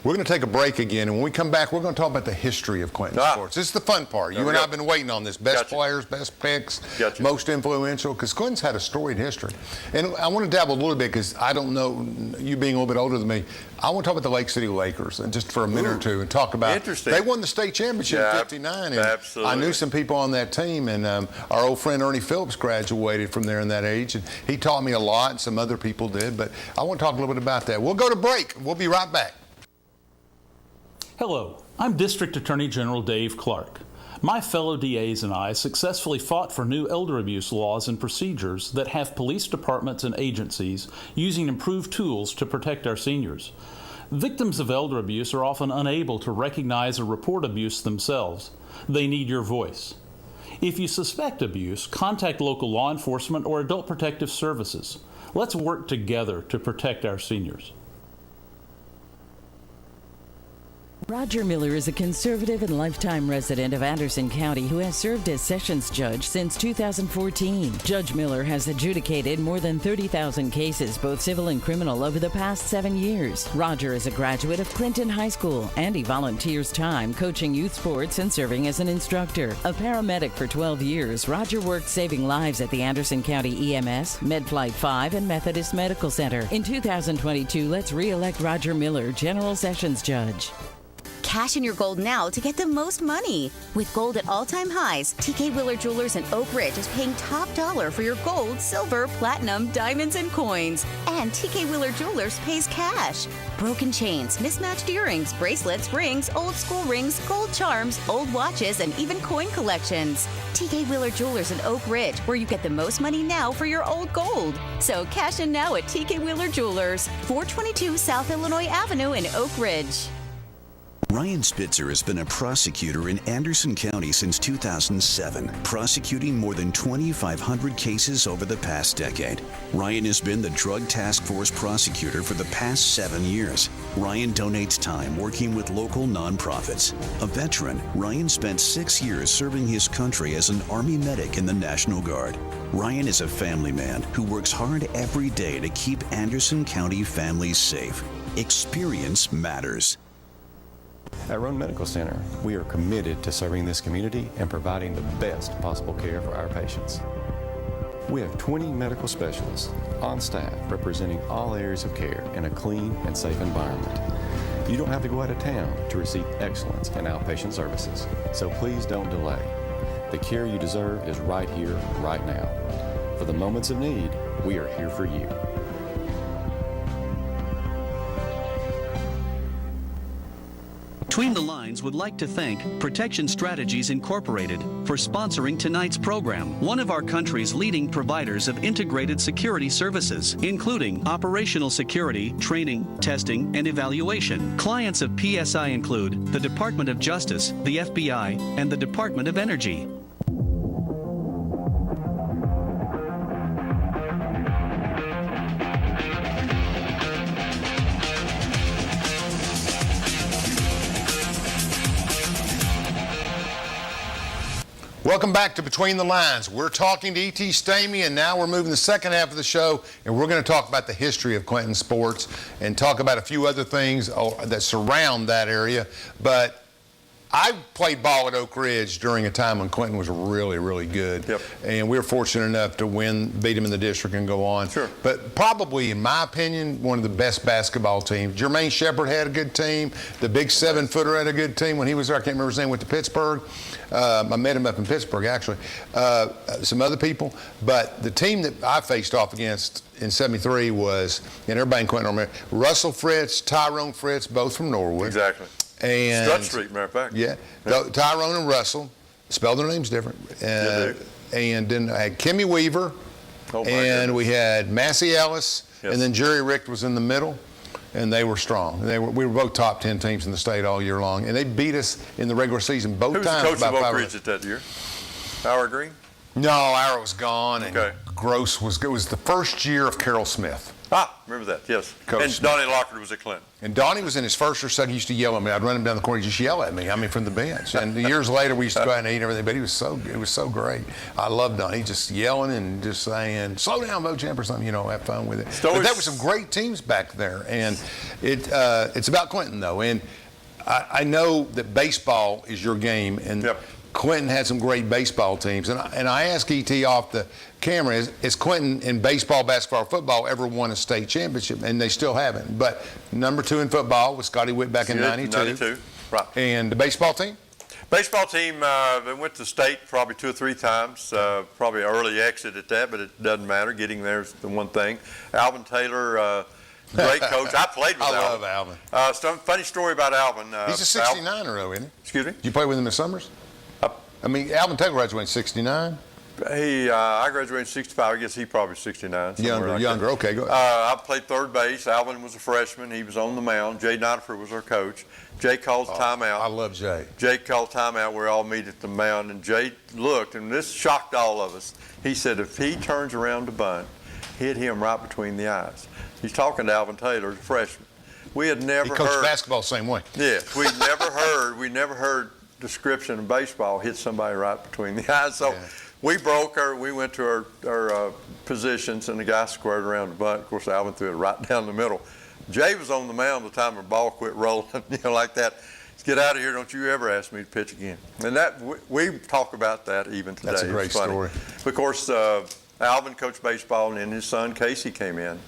We're going to take a break again, and when we come back, we're going to talk about the history of Clinton sports. This is the fun part. You and I have been waiting on this. Best players, best picks, most influential, because Clinton's had a storied history. And I want to dabble a little bit, because I don't know, you being a little bit older than me, I want to talk about the Lake City Lakers, and just for a minute or two, and talk about, they won the state championship in '59, and absolutely. I knew some people on that team, and our old friend Ernie Phillips graduated from there in that age, and he taught me a lot, and some other people did, but I want to talk a little bit about that. We'll go to break. We'll be right back. Hello, I'm District Attorney General Dave Clark. My fellow DAs and I successfully fought for new elder abuse laws and procedures that have police departments and agencies using improved tools to protect our seniors. Victims of elder abuse are often unable to recognize or report abuse themselves. They need your voice. If you suspect abuse, contact local law enforcement or adult protective services. Let's work together to protect our seniors. Roger Miller is a conservative and lifetime resident of Anderson County who has served as Sessions Judge since 2014. Judge Miller has adjudicated more than 30,000 cases, both civil and criminal, over the past 7 years. Roger is a graduate of Clinton High School, and he volunteers time coaching youth sports and serving as an instructor. A paramedic for 12 years, Roger worked saving lives at the Anderson County EMS, MedFlight 5, and Methodist Medical Center. In 2022, let's re-elect Roger Miller, General Sessions Judge. Cash in your gold now to get the most money. With gold at all-time highs, TK Wheeler Jewelers in Oak Ridge is paying top dollar for your gold, silver, platinum, diamonds, and coins. And TK Wheeler Jewelers pays cash. Broken chains, mismatched earrings, bracelets, rings, old school rings, gold charms, old watches, and even coin collections. TK Wheeler Jewelers in Oak Ridge, where you get the most money now for your old gold. So cash in now at TK Wheeler Jewelers, 422 South Illinois Avenue in Oak Ridge. Ryan Spitzer has been a prosecutor in Anderson County since 2007, prosecuting more than 2,500 cases over the past decade. Ryan has been the Drug Task Force prosecutor for the past 7 years. Ryan donates time working with local nonprofits. A veteran, Ryan spent 6 years serving his country as an Army medic in the National Guard. Ryan is a family man who works hard every day to keep Anderson County families safe. Experience matters. At Roan Medical Center, we are committed to serving this community and providing the best possible care for our patients. We have 20 medical specialists on staff representing all areas of care in a clean and safe environment. You don't have to go out of town to receive excellence in outpatient services, so please don't delay. The care you deserve is right here, right now. For the moments of need, we are here for you. Between the Lines would like to thank Protection Strategies Incorporated for sponsoring tonight's program, one of our country's leading providers of integrated security services, including operational security, training, testing, and evaluation. Clients of PSI include the Department of Justice, the FBI, and the Department of Energy. Welcome back to Between the Lines. We're talking to E.T. Stamey, and now we're moving the second half of the show, and we're going to talk about the history of Clinton sports and talk about a few other things that surround that area. But I played ball at Oak Ridge during a time when Clinton was really, really good. Yep. And we were fortunate enough to beat him in the district and go on. Sure. But probably, in my opinion, one of the best basketball teams. Jermaine Shepard had a good team. The big 7-footer had a good team when he was there. I can't remember his name, went to Pittsburgh. I met him up in Pittsburgh, actually. Some other people. But the team that I faced off against in '73 was, and everybody in Clinton remember, Russell Fritz, Tyrone Fritz, both from Norwood. Exactly. And Stud Street, matter of fact. Yeah. Tyrone and Russell, spelled their names different. And then I had Kimmy Weaver, and we had Massey Ellis, and then Jerry Richt was in the middle, and they were strong. We were both top 10 teams in the state all year long, and they beat us in the regular season both times. Who was the coach of Oak Ridge at that year? Howard Green? No, Ira was gone, and Okay. Gross was. It was the first year of Carroll Smith. Remember that, yes. Coach and Smith. Donnie Lockard was at Clinton. And Donnie was in his first or second. He used to yell at me. I'd run him down the court. He'd just yell at me. From the bench. And years later, we used to go out and eat and everything. But it was so great. I loved Donnie. He just yelling and just saying, "Slow down, Bo-Champ," or something. Have fun with it. But that was some great teams back there. And it's about Clinton though. And I know that baseball is your game. And Clinton had some great baseball teams. And I asked E.T. off the camera, is Clinton in baseball, basketball, football ever won a state championship? And they still haven't. But number 2 in football was Scotty Witt back in 92. Right. And the baseball team? Baseball team, they went to state probably 2 or 3 times, probably early exit at that, but it doesn't matter. Getting there is the one thing. Alvin Taylor, great coach. I played with Alvin. I love Alvin. Some funny story about Alvin. He's a 69er though, isn't he? Excuse me? Did you play with him in Summers? Alvin Taylor graduated in 69. I graduated in 65. I guess he probably 69. Younger. Okay, go ahead. I played third base. Alvin was a freshman. He was on the mound. Jay Notterford was our coach. Jay called timeout. I love Jay. Jay called timeout. We all meet at the mound, and Jay looked, and this shocked all of us. He said, if he turns around to bunt, hit him right between the eyes. He's talking to Alvin Taylor, the freshman. We had never he coached heard basketball the same way. Yes, we never heard description of baseball hit somebody right between the eyes. So we went to our positions, and the guy squared around the bunt. Of course, Alvin threw it right down the middle. Jay was on the mound the time the ball quit rolling, like that. Get out of here! Don't you ever ask me to pitch again. And that we talk about that even today. That's a great story. Of course, Alvin coached baseball, and then his son Casey came in.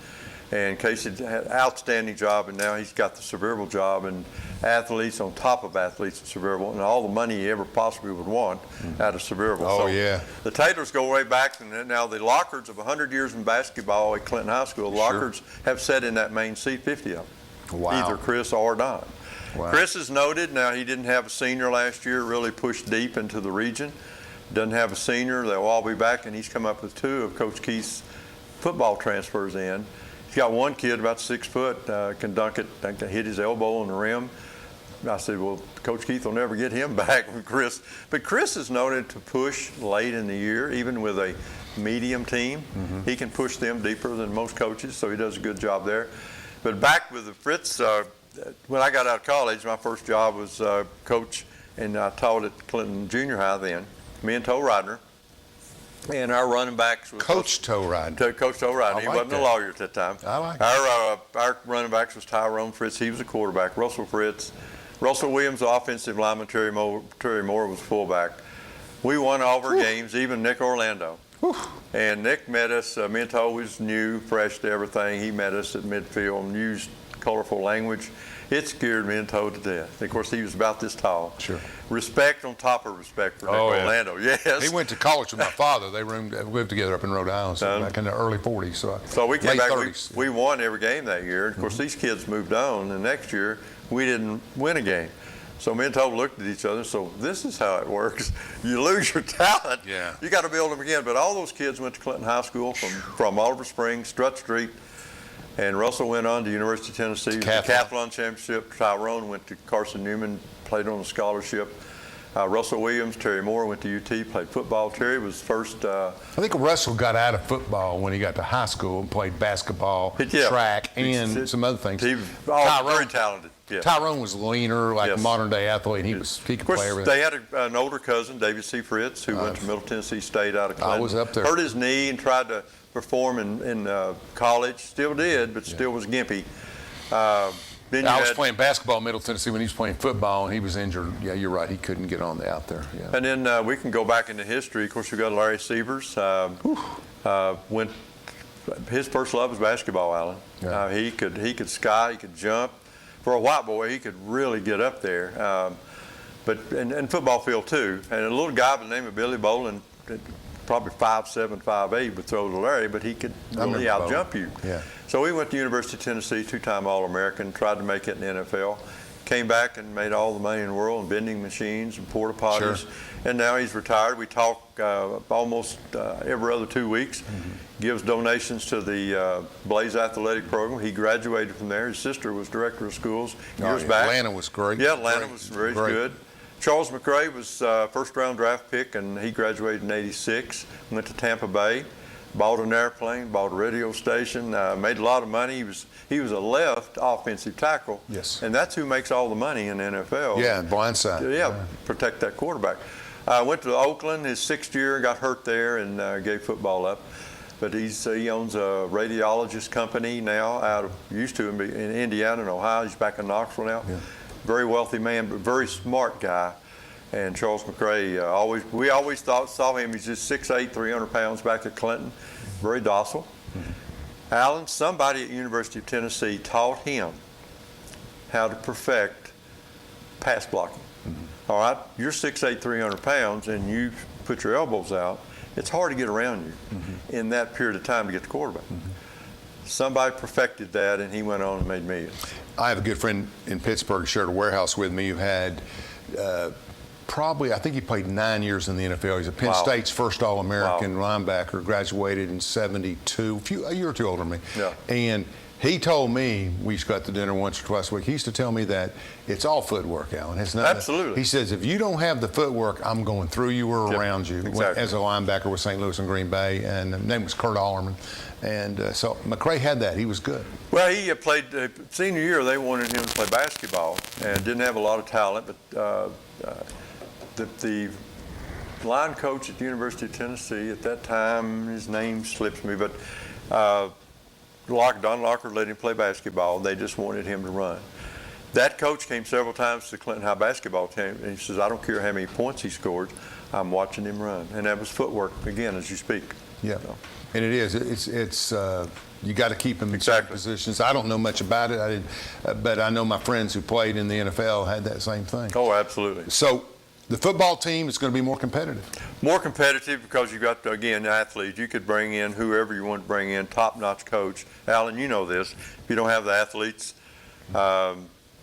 And Casey had an outstanding job, and now he's got the Sevierville job, and athletes on top of athletes at Sevierville, and all the money he ever possibly would want out of Sevierville. Oh, yeah. The Taylors go way back, and now the Lockharts of 100 years in basketball at Clinton High School, the Lockharts have sat in that main seat 50 of them. Wow. Either Chris or Don. Wow. Chris is noted. Now, he didn't have a senior last year, really pushed deep into the region. Doesn't have a senior. They'll all be back, and he's come up with 2 of Coach Keith's football transfers in. He's got one kid about 6 foot, can dunk it, can hit his elbow on the rim. I said, well, Coach Keith will never get him back with Chris. But Chris is noted to push late in the year, even with a medium team. He can push them deeper than most coaches, so he does a good job there. But back with the Fritz, when I got out of college, my first job was coach, and I taught at Clinton Junior High then, me and Toe Rodner. And our running backs was Coach Toe Rodner. Coach Toe Rodner. He wasn't a lawyer at that time. I like that. Our running backs was Tyrone Fritz. He was a quarterback. Russell Fritz. Russell Williams, the offensive lineman. Terry Moore was fullback. We won all of our games, even Nick Orlando. And Nick met us. Me and Toe was new, fresh to everything. He met us at midfield and used colorful language. It scared me and Toe to death. Of course, he was about this tall. Sure. Respect on top of respect for Nick Orlando. Yes. He went to college with my father. They lived together up in Rhode Island back in the early 40s. So we came late back. 30s. We won every game that year. Of course, these kids moved on, and next year we didn't win a game. So me and Toe looked at each other. So this is how it works. You lose your talent. Yeah. You got to build them again. But all those kids went to Clinton High School from Oliver Springs, Strutt Street. And Russell went on to University of Tennessee, the Decathlon Championship. Tyrone went to Carson Newman, played on a scholarship. Russell Williams, Terry Moore went to UT, played football. Terry was first. I think Russell got out of football when he got to high school and played basketball, track, and some other things. He was very talented. Yeah. Tyrone was leaner, like a modern-day athlete. He could play everything. They had an older cousin, David C. Fritz, who went to Middle Tennessee State out of Clinton. I was up there. Hurt his knee and tried to perform in college. Still did, but still was gimpy. Then I was playing basketball in Middle Tennessee when he was playing football, and he was injured. Yeah, you're right. He couldn't get on out there. Yeah. And then we can go back into history. Of course, we got Larry Sievers. His first love was basketball, Alan. Yeah. He could sky, he could jump. For a white boy, he could really get up there. But football field too. And a little guy by the name of Billy Bolin, probably 5'7", 5'8", would throw to Larry, but he could really out-jump you. Yeah. So we went to University of Tennessee, 2-time All-American, tried to make it in the NFL. Came back and made all the money in the world in vending machines and porta potties. Sure. And now he's retired. We talk almost every other 2 weeks. Gives donations to the Blaze Athletic Program. He graduated from there. His sister was director of schools years back. Atlanta was great. Yeah, Atlanta was very good. Charles McRae was first-round draft pick, and he graduated in '86. Went to Tampa Bay, bought an airplane, bought a radio station, made a lot of money. He was a left offensive tackle. Yes. And that's who makes all the money in the NFL. Yeah, blindside. Yeah, protect that quarterback. Went to Oakland his 6th year, got hurt there, and gave football up. But he owns a radiologist company now used to in Indiana and Ohio. He's back in Knoxville now. Yeah. Very wealthy man, but very smart guy. And Charles McRae, we always saw him, he's just 6'8", 300 pounds back at Clinton. Very docile. Alan, somebody at University of Tennessee taught him how to perfect pass blocking. All right, you're 6'8", 300 pounds, and you put your elbows out. It's hard to get around you in that period of time to get the quarterback. Somebody perfected that, and he went on and made millions. I have a good friend in Pittsburgh, shared a warehouse with me, who had I think he played 9 years in the NFL. He's a Penn State's first All-American linebacker, graduated in 72, a year or two older than me. Yeah. And he told me, we used to go out to dinner once or twice a week, he used to tell me that it's all footwork, Alan. It's nothing. Absolutely. He says, if you don't have the footwork, I'm going through you or around you. Exactly. As a linebacker with St. Louis and Green Bay, and his name was Kurt Allerman. And so McCray had that. He was good. Well, he played senior year. They wanted him to play basketball and didn't have a lot of talent. But the line coach at the University of Tennessee at that time, his name slips me, but Don Locker let him play basketball. They just wanted him to run. That coach came several times to Clinton High basketball team, and he says, I don't care how many points he scored, I'm watching him run. And that was footwork, again, as you speak. Yeah, so. And it is. It's you got to keep him in certain positions. I don't know much about it, but I know my friends who played in the NFL had that same thing. Oh, absolutely. So the football team is going to be more competitive. More competitive because you got, again, athletes. You could bring in whoever you want to bring in, top-notch coach. Alan, you know this. If you don't have the athletes,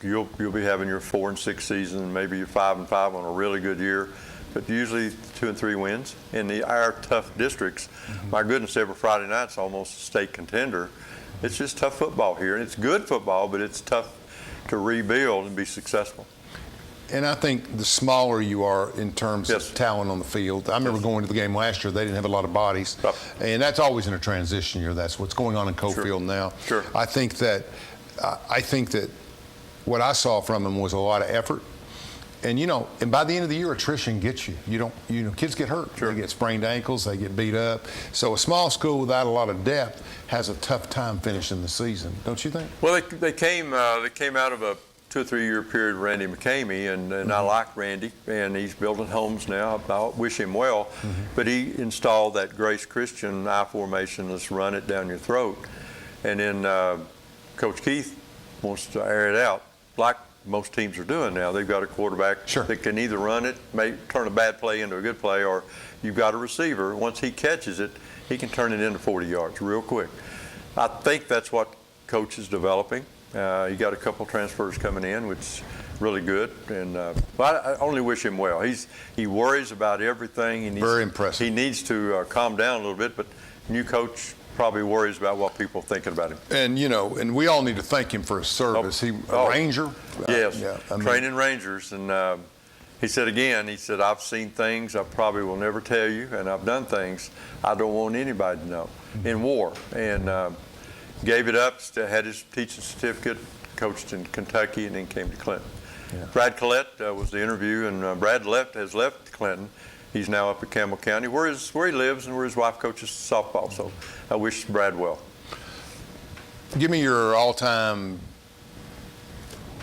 you'll be having your 4 and 6 season, maybe your 5 and 5 on a really good year. But usually 2 and 3 wins. In our tough districts, my goodness, every Friday night's almost a state contender. It's just tough football here. And it's good football, but it's tough to rebuild and be successful. And I think the smaller you are in terms of talent on the field. I remember going to the game last year. They didn't have a lot of bodies. And that's always in a transition year. That's what's going on in Cofield now. Sure. I think that what I saw from them was a lot of effort. And, and by the end of the year, attrition gets you. Kids get hurt. Sure. They get sprained ankles. They get beat up. So a small school without a lot of depth has a tough time finishing the season, don't you think? Well, they came out of a 2 or 3 year period with Randy McCamey, and I like Randy, and he's building homes now. I wish him well. But he installed that Grace Christian I formation, let's run it down your throat. And then Coach Keith wants to air it out, like most teams are doing now. They've got a quarterback that can either run it, may turn a bad play into a good play, or you've got a receiver. Once he catches it, he can turn it into 40 yards real quick. I think that's what Coach is developing. You got a couple transfers coming in, which is really good. And I only wish him well. He worries about everything. Very impressive. He needs to calm down a little bit, but new coach probably worries about what people are thinking about him. And, and we all need to thank him for his service. A Ranger. Yes, training Rangers. And he said, I've seen things I probably will never tell you, and I've done things I don't want anybody to know in war. And gave it up, had his teaching certificate, coached in Kentucky, and then came to Clinton. Yeah. Brad Collette was the interview, and Brad has left Clinton. He's now up at Campbell County, where he lives and where his wife coaches softball. So I wish Brad well. Give me your all-time,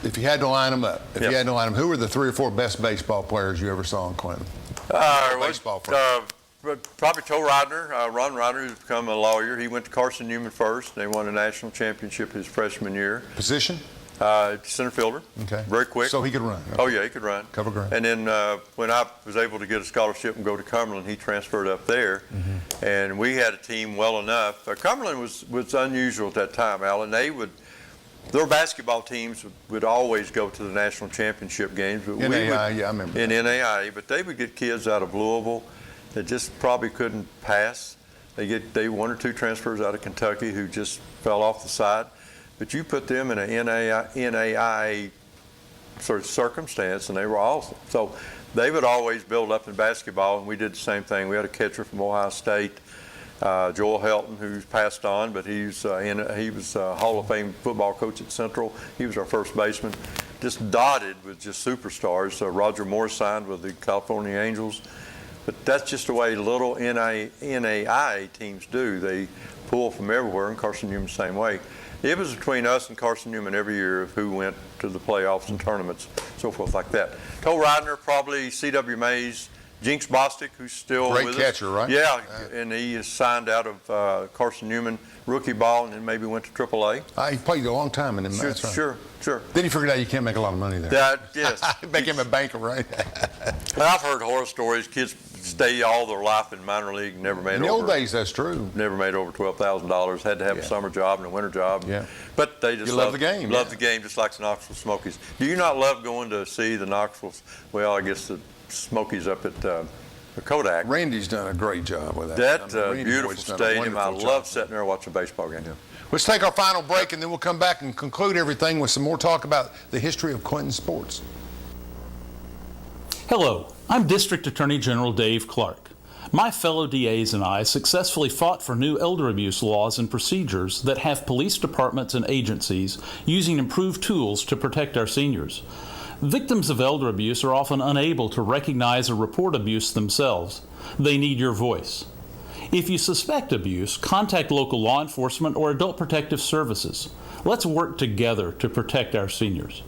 if you had to line them up, who were the 3 or 4 best baseball players you ever saw in Clinton? Baseball players. Probably Toe Rodner, Ron Rodner, who's become a lawyer. He went to Carson Newman first. They won a national championship his freshman year. Position? Center fielder. Okay. Very quick. So he could run. Okay. Oh, yeah, he could run. Cover ground. And then when I was able to get a scholarship and go to Cumberland, he transferred up there. And we had a team well enough. Cumberland was unusual at that time, Alan. Their basketball teams would always go to the national championship games. But NAI, I remember. In NAI, but they would get kids out of Louisville that just probably couldn't pass. They 1 or 2 transfers out of Kentucky who just fell off the side. But you put them in an NAI sort of circumstance, and they were awesome. So they would always build up in basketball, and we did the same thing. We had a catcher from Ohio State, Joel Helton, who's passed on, but he was a Hall of Fame football coach at Central. He was our first baseman. Just dotted with just superstars. Roger Moore signed with the California Angels. But that's just the way little NAI teams do. They pull from everywhere, and Carson Newman the same way. It was between us and Carson Newman every year of who went to the playoffs and tournaments, so forth like that. Toe Rodner, probably C.W. Mays, Jinx Bostic, who's still with us. Great catcher, right? Yeah, and he is signed out of Carson Newman rookie ball and then maybe went to AAA. He played a long time in them. Sure. Then he figured out you can't make a lot of money there. Yes. Make him a banker, right? I've heard horror stories. Kids stay all their life in minor league, never made in the old days, that's true. Never made over $12,000. Had to have a summer job and a winter job. Yeah. But they just love the game. Love the game, just like the Knoxville Smokies. Do you not love going to see the Knoxville? Well, I guess the Smokies up at the Kodak. Randy's done a great job with that. That beautiful stadium. I love sitting there watching a baseball game. Yeah. Let's take our final break, and then we'll come back and conclude everything with some more talk about the history of Clinton sports. Hello, I'm District Attorney General Dave Clark. My fellow DAs and I successfully fought for new elder abuse laws and procedures that have police departments and agencies using improved tools to protect our seniors. Victims of elder abuse are often unable to recognize or report abuse themselves. They need your voice. If you suspect abuse, contact local law enforcement or adult protective services. Let's work together to protect our seniors.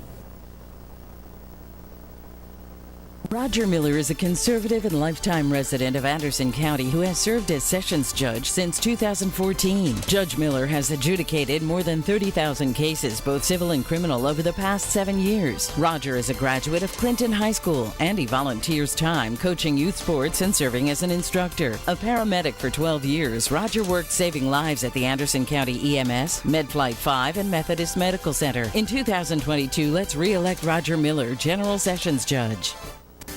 Roger Miller is a conservative and lifetime resident of Anderson County who has served as Sessions Judge since 2014. Judge Miller has adjudicated more than 30,000 cases, both civil and criminal, over the past 7 years. Roger is a graduate of Clinton High School, and he volunteers time coaching youth sports and serving as an instructor. A paramedic for 12 years, Roger worked saving lives at the Anderson County EMS, MedFlight 5, and Methodist Medical Center. In 2022, let's re-elect Roger Miller, General Sessions Judge.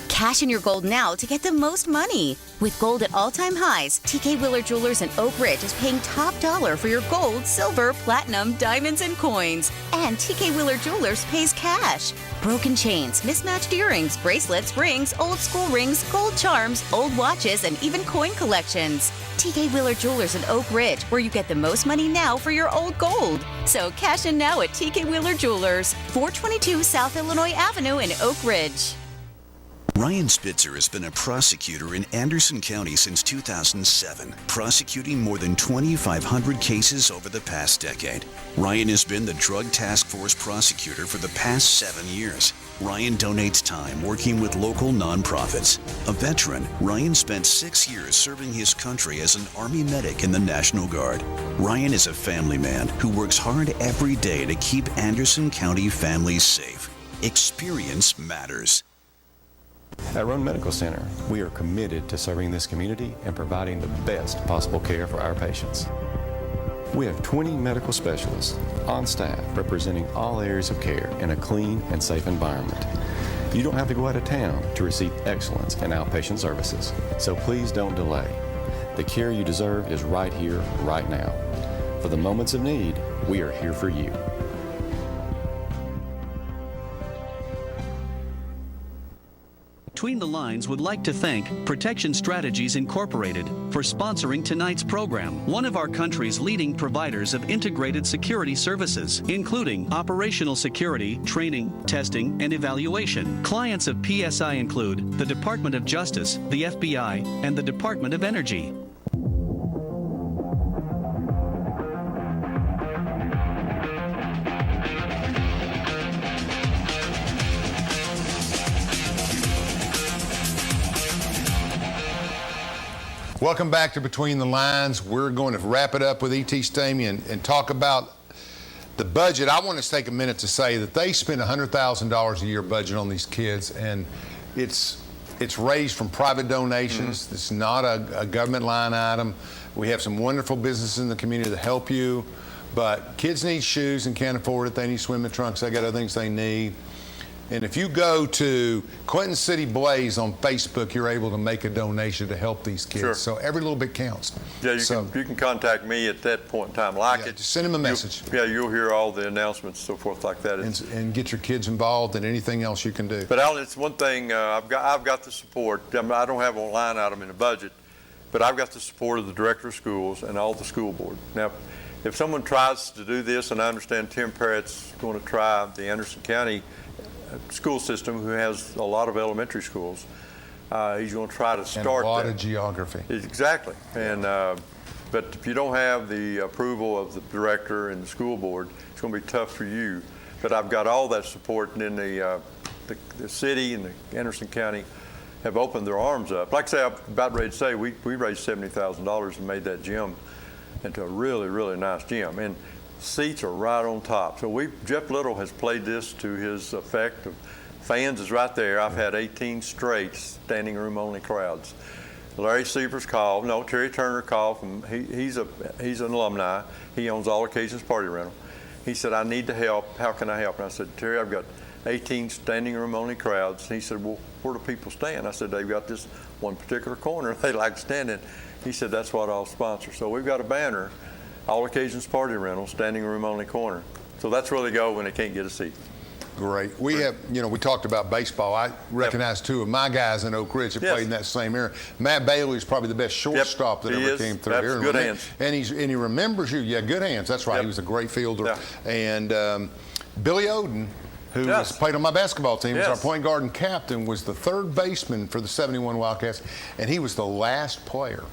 Cash in your gold now to get the most money. With gold at all-time highs, TK Wheeler Jewelers in Oak Ridge is paying top dollar for your gold, silver, platinum, diamonds, and coins. And TK Wheeler Jewelers pays cash. Broken chains, mismatched earrings, bracelets, rings, old school rings, gold charms, old watches, and even coin collections. TK Wheeler Jewelers in Oak Ridge, where you get the most money now for your old gold. So cash in now at TK Wheeler Jewelers, 422 South Illinois Avenue in Oak Ridge. Ryan Spitzer has been a prosecutor in Anderson County since 2007, prosecuting more than 2,500 cases over the past decade. Ryan has been the Drug Task Force prosecutor for the past 7 years. Ryan donates time working with local nonprofits. A veteran, Ryan spent 6 years serving his country as an Army medic in the National Guard. Ryan is a family man who works hard every day to keep Anderson County families safe. Experience matters. At Roan Medical Center, we are committed to serving this community and providing the best possible care for our patients. We have 20 medical specialists on staff representing all areas of care in a clean and safe environment. You don't have to go out of town to receive excellence in outpatient services, so please don't delay. The care you deserve is right here, right now. For the moments of need, we are here for you. Between the Lines would like to thank Protection Strategies Incorporated for sponsoring tonight's program, one of our country's leading providers of integrated security services, including operational security, training, testing, and evaluation. Clients of PSI include the Department of Justice, the FBI, and the Department of Energy. Welcome back to Between the Lines. We're going to wrap it up with E.T. Stamey and talk about the budget. I want to take a minute to say that they spend $100,000 a year budget on these kids, and it's raised from private donations. Mm-hmm. It's not a government line item. We have some wonderful businesses in the community that help you, but kids need shoes and can't afford it. They need swimming trunks. They got other things they need. And if you go to Clinton City Blaze on Facebook, you're able to make a donation to help these kids. Sure. So every little bit counts. Yeah, you can contact me at that point in time. Just send them a message. You'll hear all the announcements, so forth like that. And get your kids involved in anything else you can do. But Alan, it's one thing, I've got the support. I don't have a line item in the budget, but I've got the support of the director of schools and all the school board. Now, if someone tries to do this, and I understand Tim Parrott's going to try the Anderson County school system, who has a lot of elementary schools, he's going to try to start and a lot that. of geography. Exactly. And but if you don't have the approval of the director and the school board, it's going to be tough for you. But I've got all that support, and then the city and the Anderson County have opened their arms up. Like I say, I'm about ready to say, we raised $70,000 and made that gym into a really, really nice gym. And seats are right on top. So Jeff Little has played this to his effect. Fans is right there. I've had 18 straight standing room only crowds. Larry Sievers called. No, Terry Turner called. He's an alumni. He owns All Occasions Party Rental. He said, I need to help. How can I help? And I said, Terry, I've got 18 standing room only crowds. And he said, well, where do people stand? I said, they've got this one particular corner they like to stand in. He said, that's what I'll sponsor. So we've got a banner, All Occasions Party Rental, standing room only corner. So that's where they go when they can't get a seat. Great. We have, we talked about baseball. I recognize two of my guys in Oak Ridge that played in that same era. Matt Bailey is probably the best shortstop that ever came through here. Good hands. And he remembers you. Yeah, good hands. That's right. He was a great fielder. And Billy Oden, who played on my basketball team, was our point guard and captain, was the third baseman for the 71 Wildcats, and he was the last player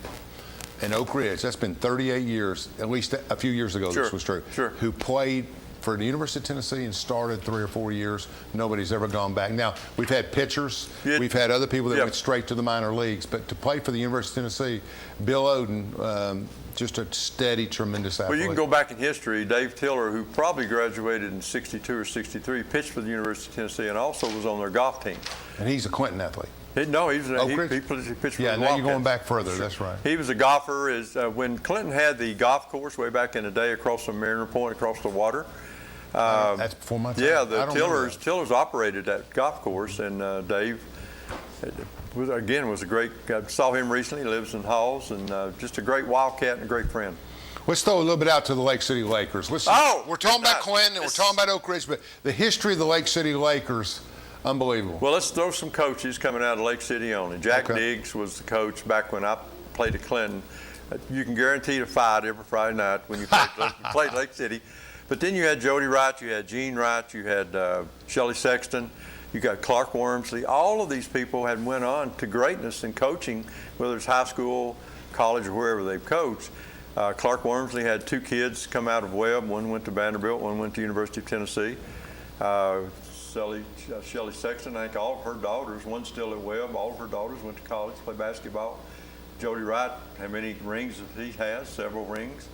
in Oak Ridge. That's been 38 years, at least a few years ago this was true, who played for the University of Tennessee and started 3 or 4 years. Nobody's ever gone back. Now, we've had pitchers. We've had other people that went straight to the minor leagues. But to play for the University of Tennessee, Bill Oden, just a steady, tremendous athlete. Well, you can go back in history. Dave Tiller, who probably graduated in 62 or 63, pitched for the University of Tennessee and also was on their golf team. And he's a Clinton athlete. No, he pitched for the Wildcats. Yeah, now you're going back further. That's right. He was a golfer. When Clinton had the golf course way back in the day across from Mariner Point, across the water, that's before my time. Yeah, the Tillers operated that golf course, and Dave was a great. I saw him recently. He lives in Halls, and just a great Wildcat and a great friend. Let's throw a little bit out to the Lake City Lakers. We're talking about Clinton, and we're talking about Oak Ridge, but the history of the Lake City Lakers, unbelievable. Well, let's throw some coaches coming out of Lake City only. Jack Diggs was the coach back when I played at Clinton. You can guarantee a fight every Friday night when you played Lake City. But then you had Jody Wright, you had Gene Wright, you had Shelley Sexton, you got Clark Wormsley. All of these people had went on to greatness in coaching, whether it's high school, college, or wherever they've coached. Clark Wormsley had 2 kids come out of Webb. One went to Vanderbilt, one went to University of Tennessee. Shelley Sexton, I think all of her daughters, one's still at Webb, all of her daughters went to college, played basketball. Jody Wright, how many rings that he has? Several rings.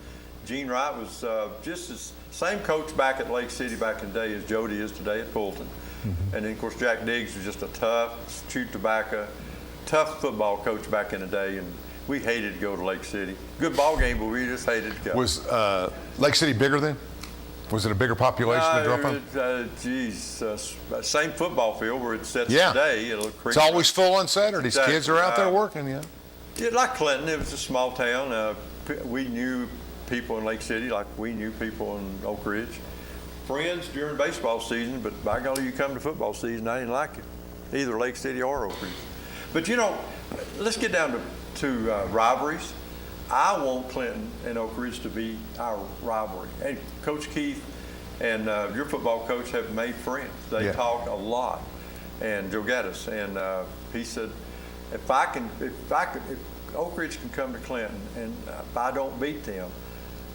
Gene Wright was just the same coach back at Lake City back in the day as Jody is today at Fulton. And then, of course, Jack Diggs was just a tough, chew tobacco, tough football coach back in the day, and we hated to go to Lake City. Good ball game, but we just hated to go. Was Lake City bigger then? Was it a bigger population to drop on? Same football field where it sits today. It's always full on Saturdays. Exactly. Kids are out there working, Yeah, like Clinton, it was a small town. We knew people in Lake City like we knew people in Oak Ridge. Friends during baseball season, but by golly, you come to football season, I didn't like it, either Lake City or Oak Ridge. But let's get down to rivalries. I want Clinton and Oak Ridge to be our rivalry. And Coach Keith and your football coach have made friends. They talk a lot. And Joe Gaddis, and he said, if Oak Ridge can come to Clinton, and if I don't beat them,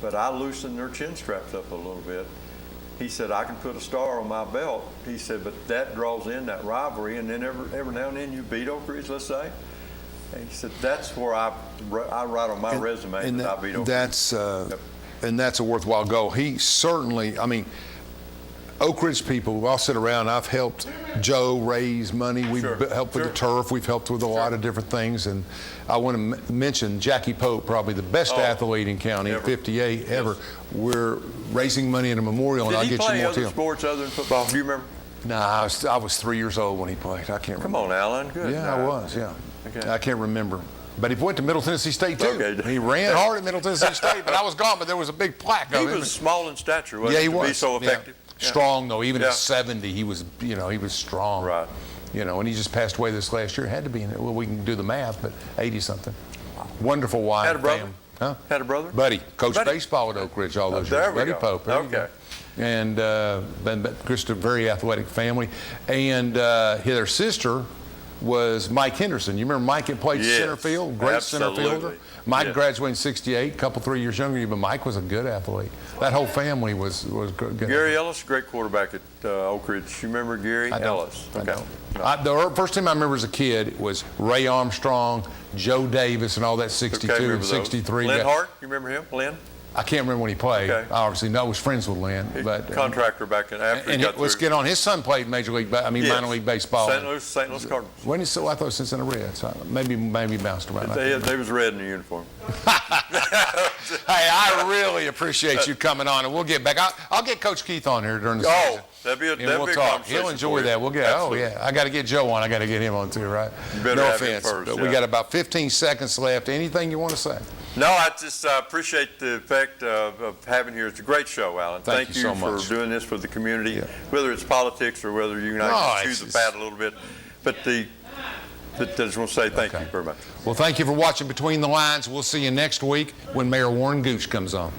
but I loosen their chin straps up a little bit, he said, I can put a star on my belt. He said, but that draws in that rivalry, and then every now and then you beat Oak Ridge, let's say. And he said, that's where I write on my resume that I beat Oak Ridge. And that's a worthwhile goal. He certainly, Oak Ridge people, we all sit around. I've helped Joe raise money. We've helped with the turf. We've helped with a lot of different things. And I want to mention Jackie Pope, probably the best athlete in county at 58 ever. We're raising money in a memorial, and I'll get you more Did he play other sports other than football? Do you remember? No, I was 3 years old when he played. I can't remember. Come on, Alan. Good. Yeah, I was, Okay. I can't remember. But he went to Middle Tennessee State, too. Okay. He ran hard at Middle Tennessee State, but I was gone, but there was a big plaque. He was small in stature, wasn't he? Yeah, he was. To be so effective. Strong, though. Even at 70, he was, he was strong. Right. And he just passed away this last year. Had to be in it. Well, we can do the math, but 80-something. Wonderful wife. Had a brother? Huh? Had a brother? Buddy. Coached baseball at Oak Ridge all those years. Buddy Pope. Okay. And just a very athletic family. And their sister was Mike Henderson. You remember Mike had played center field? Great center fielder. Mike graduated in 68, a couple, 3 years younger, but Mike was a good athlete. That whole family was good. Gary Ellis, great quarterback at Oak Ridge. You remember Gary Ellis? I don't. The first team I remember as a kid was Ray Armstrong, Joe Davis, and all that 62 and 63. Lynn Hart, you remember him? Lynn? I can't remember when he played. Okay. I obviously know was friends with Lynn, but Contractor back in after and he got let's through. get on. His son played minor league baseball. St. Louis Cardinals. When he still, I thought since in the Reds. Maybe bounced around. They was red in the uniform. Hey, I really appreciate you coming on, and we'll get back. I'll get Coach Keith on here during the season. That'd be a we'll talk. conversation. He'll enjoy that. We'll get. Absolutely. Oh yeah, I got to get Joe on. I got to get him on too, right? You better no have him offense, first, but we got about 15 seconds left. Anything you want to say? No, I just appreciate the fact of having here. It's a great show, Alan. Thank you so much for doing this for the community, whether it's politics or whether you and I choose the fat a little bit. But I just want to say thank you very much. Well, thank you for watching Between the Lines. We'll see you next week when Mayor Warren Gooch comes on.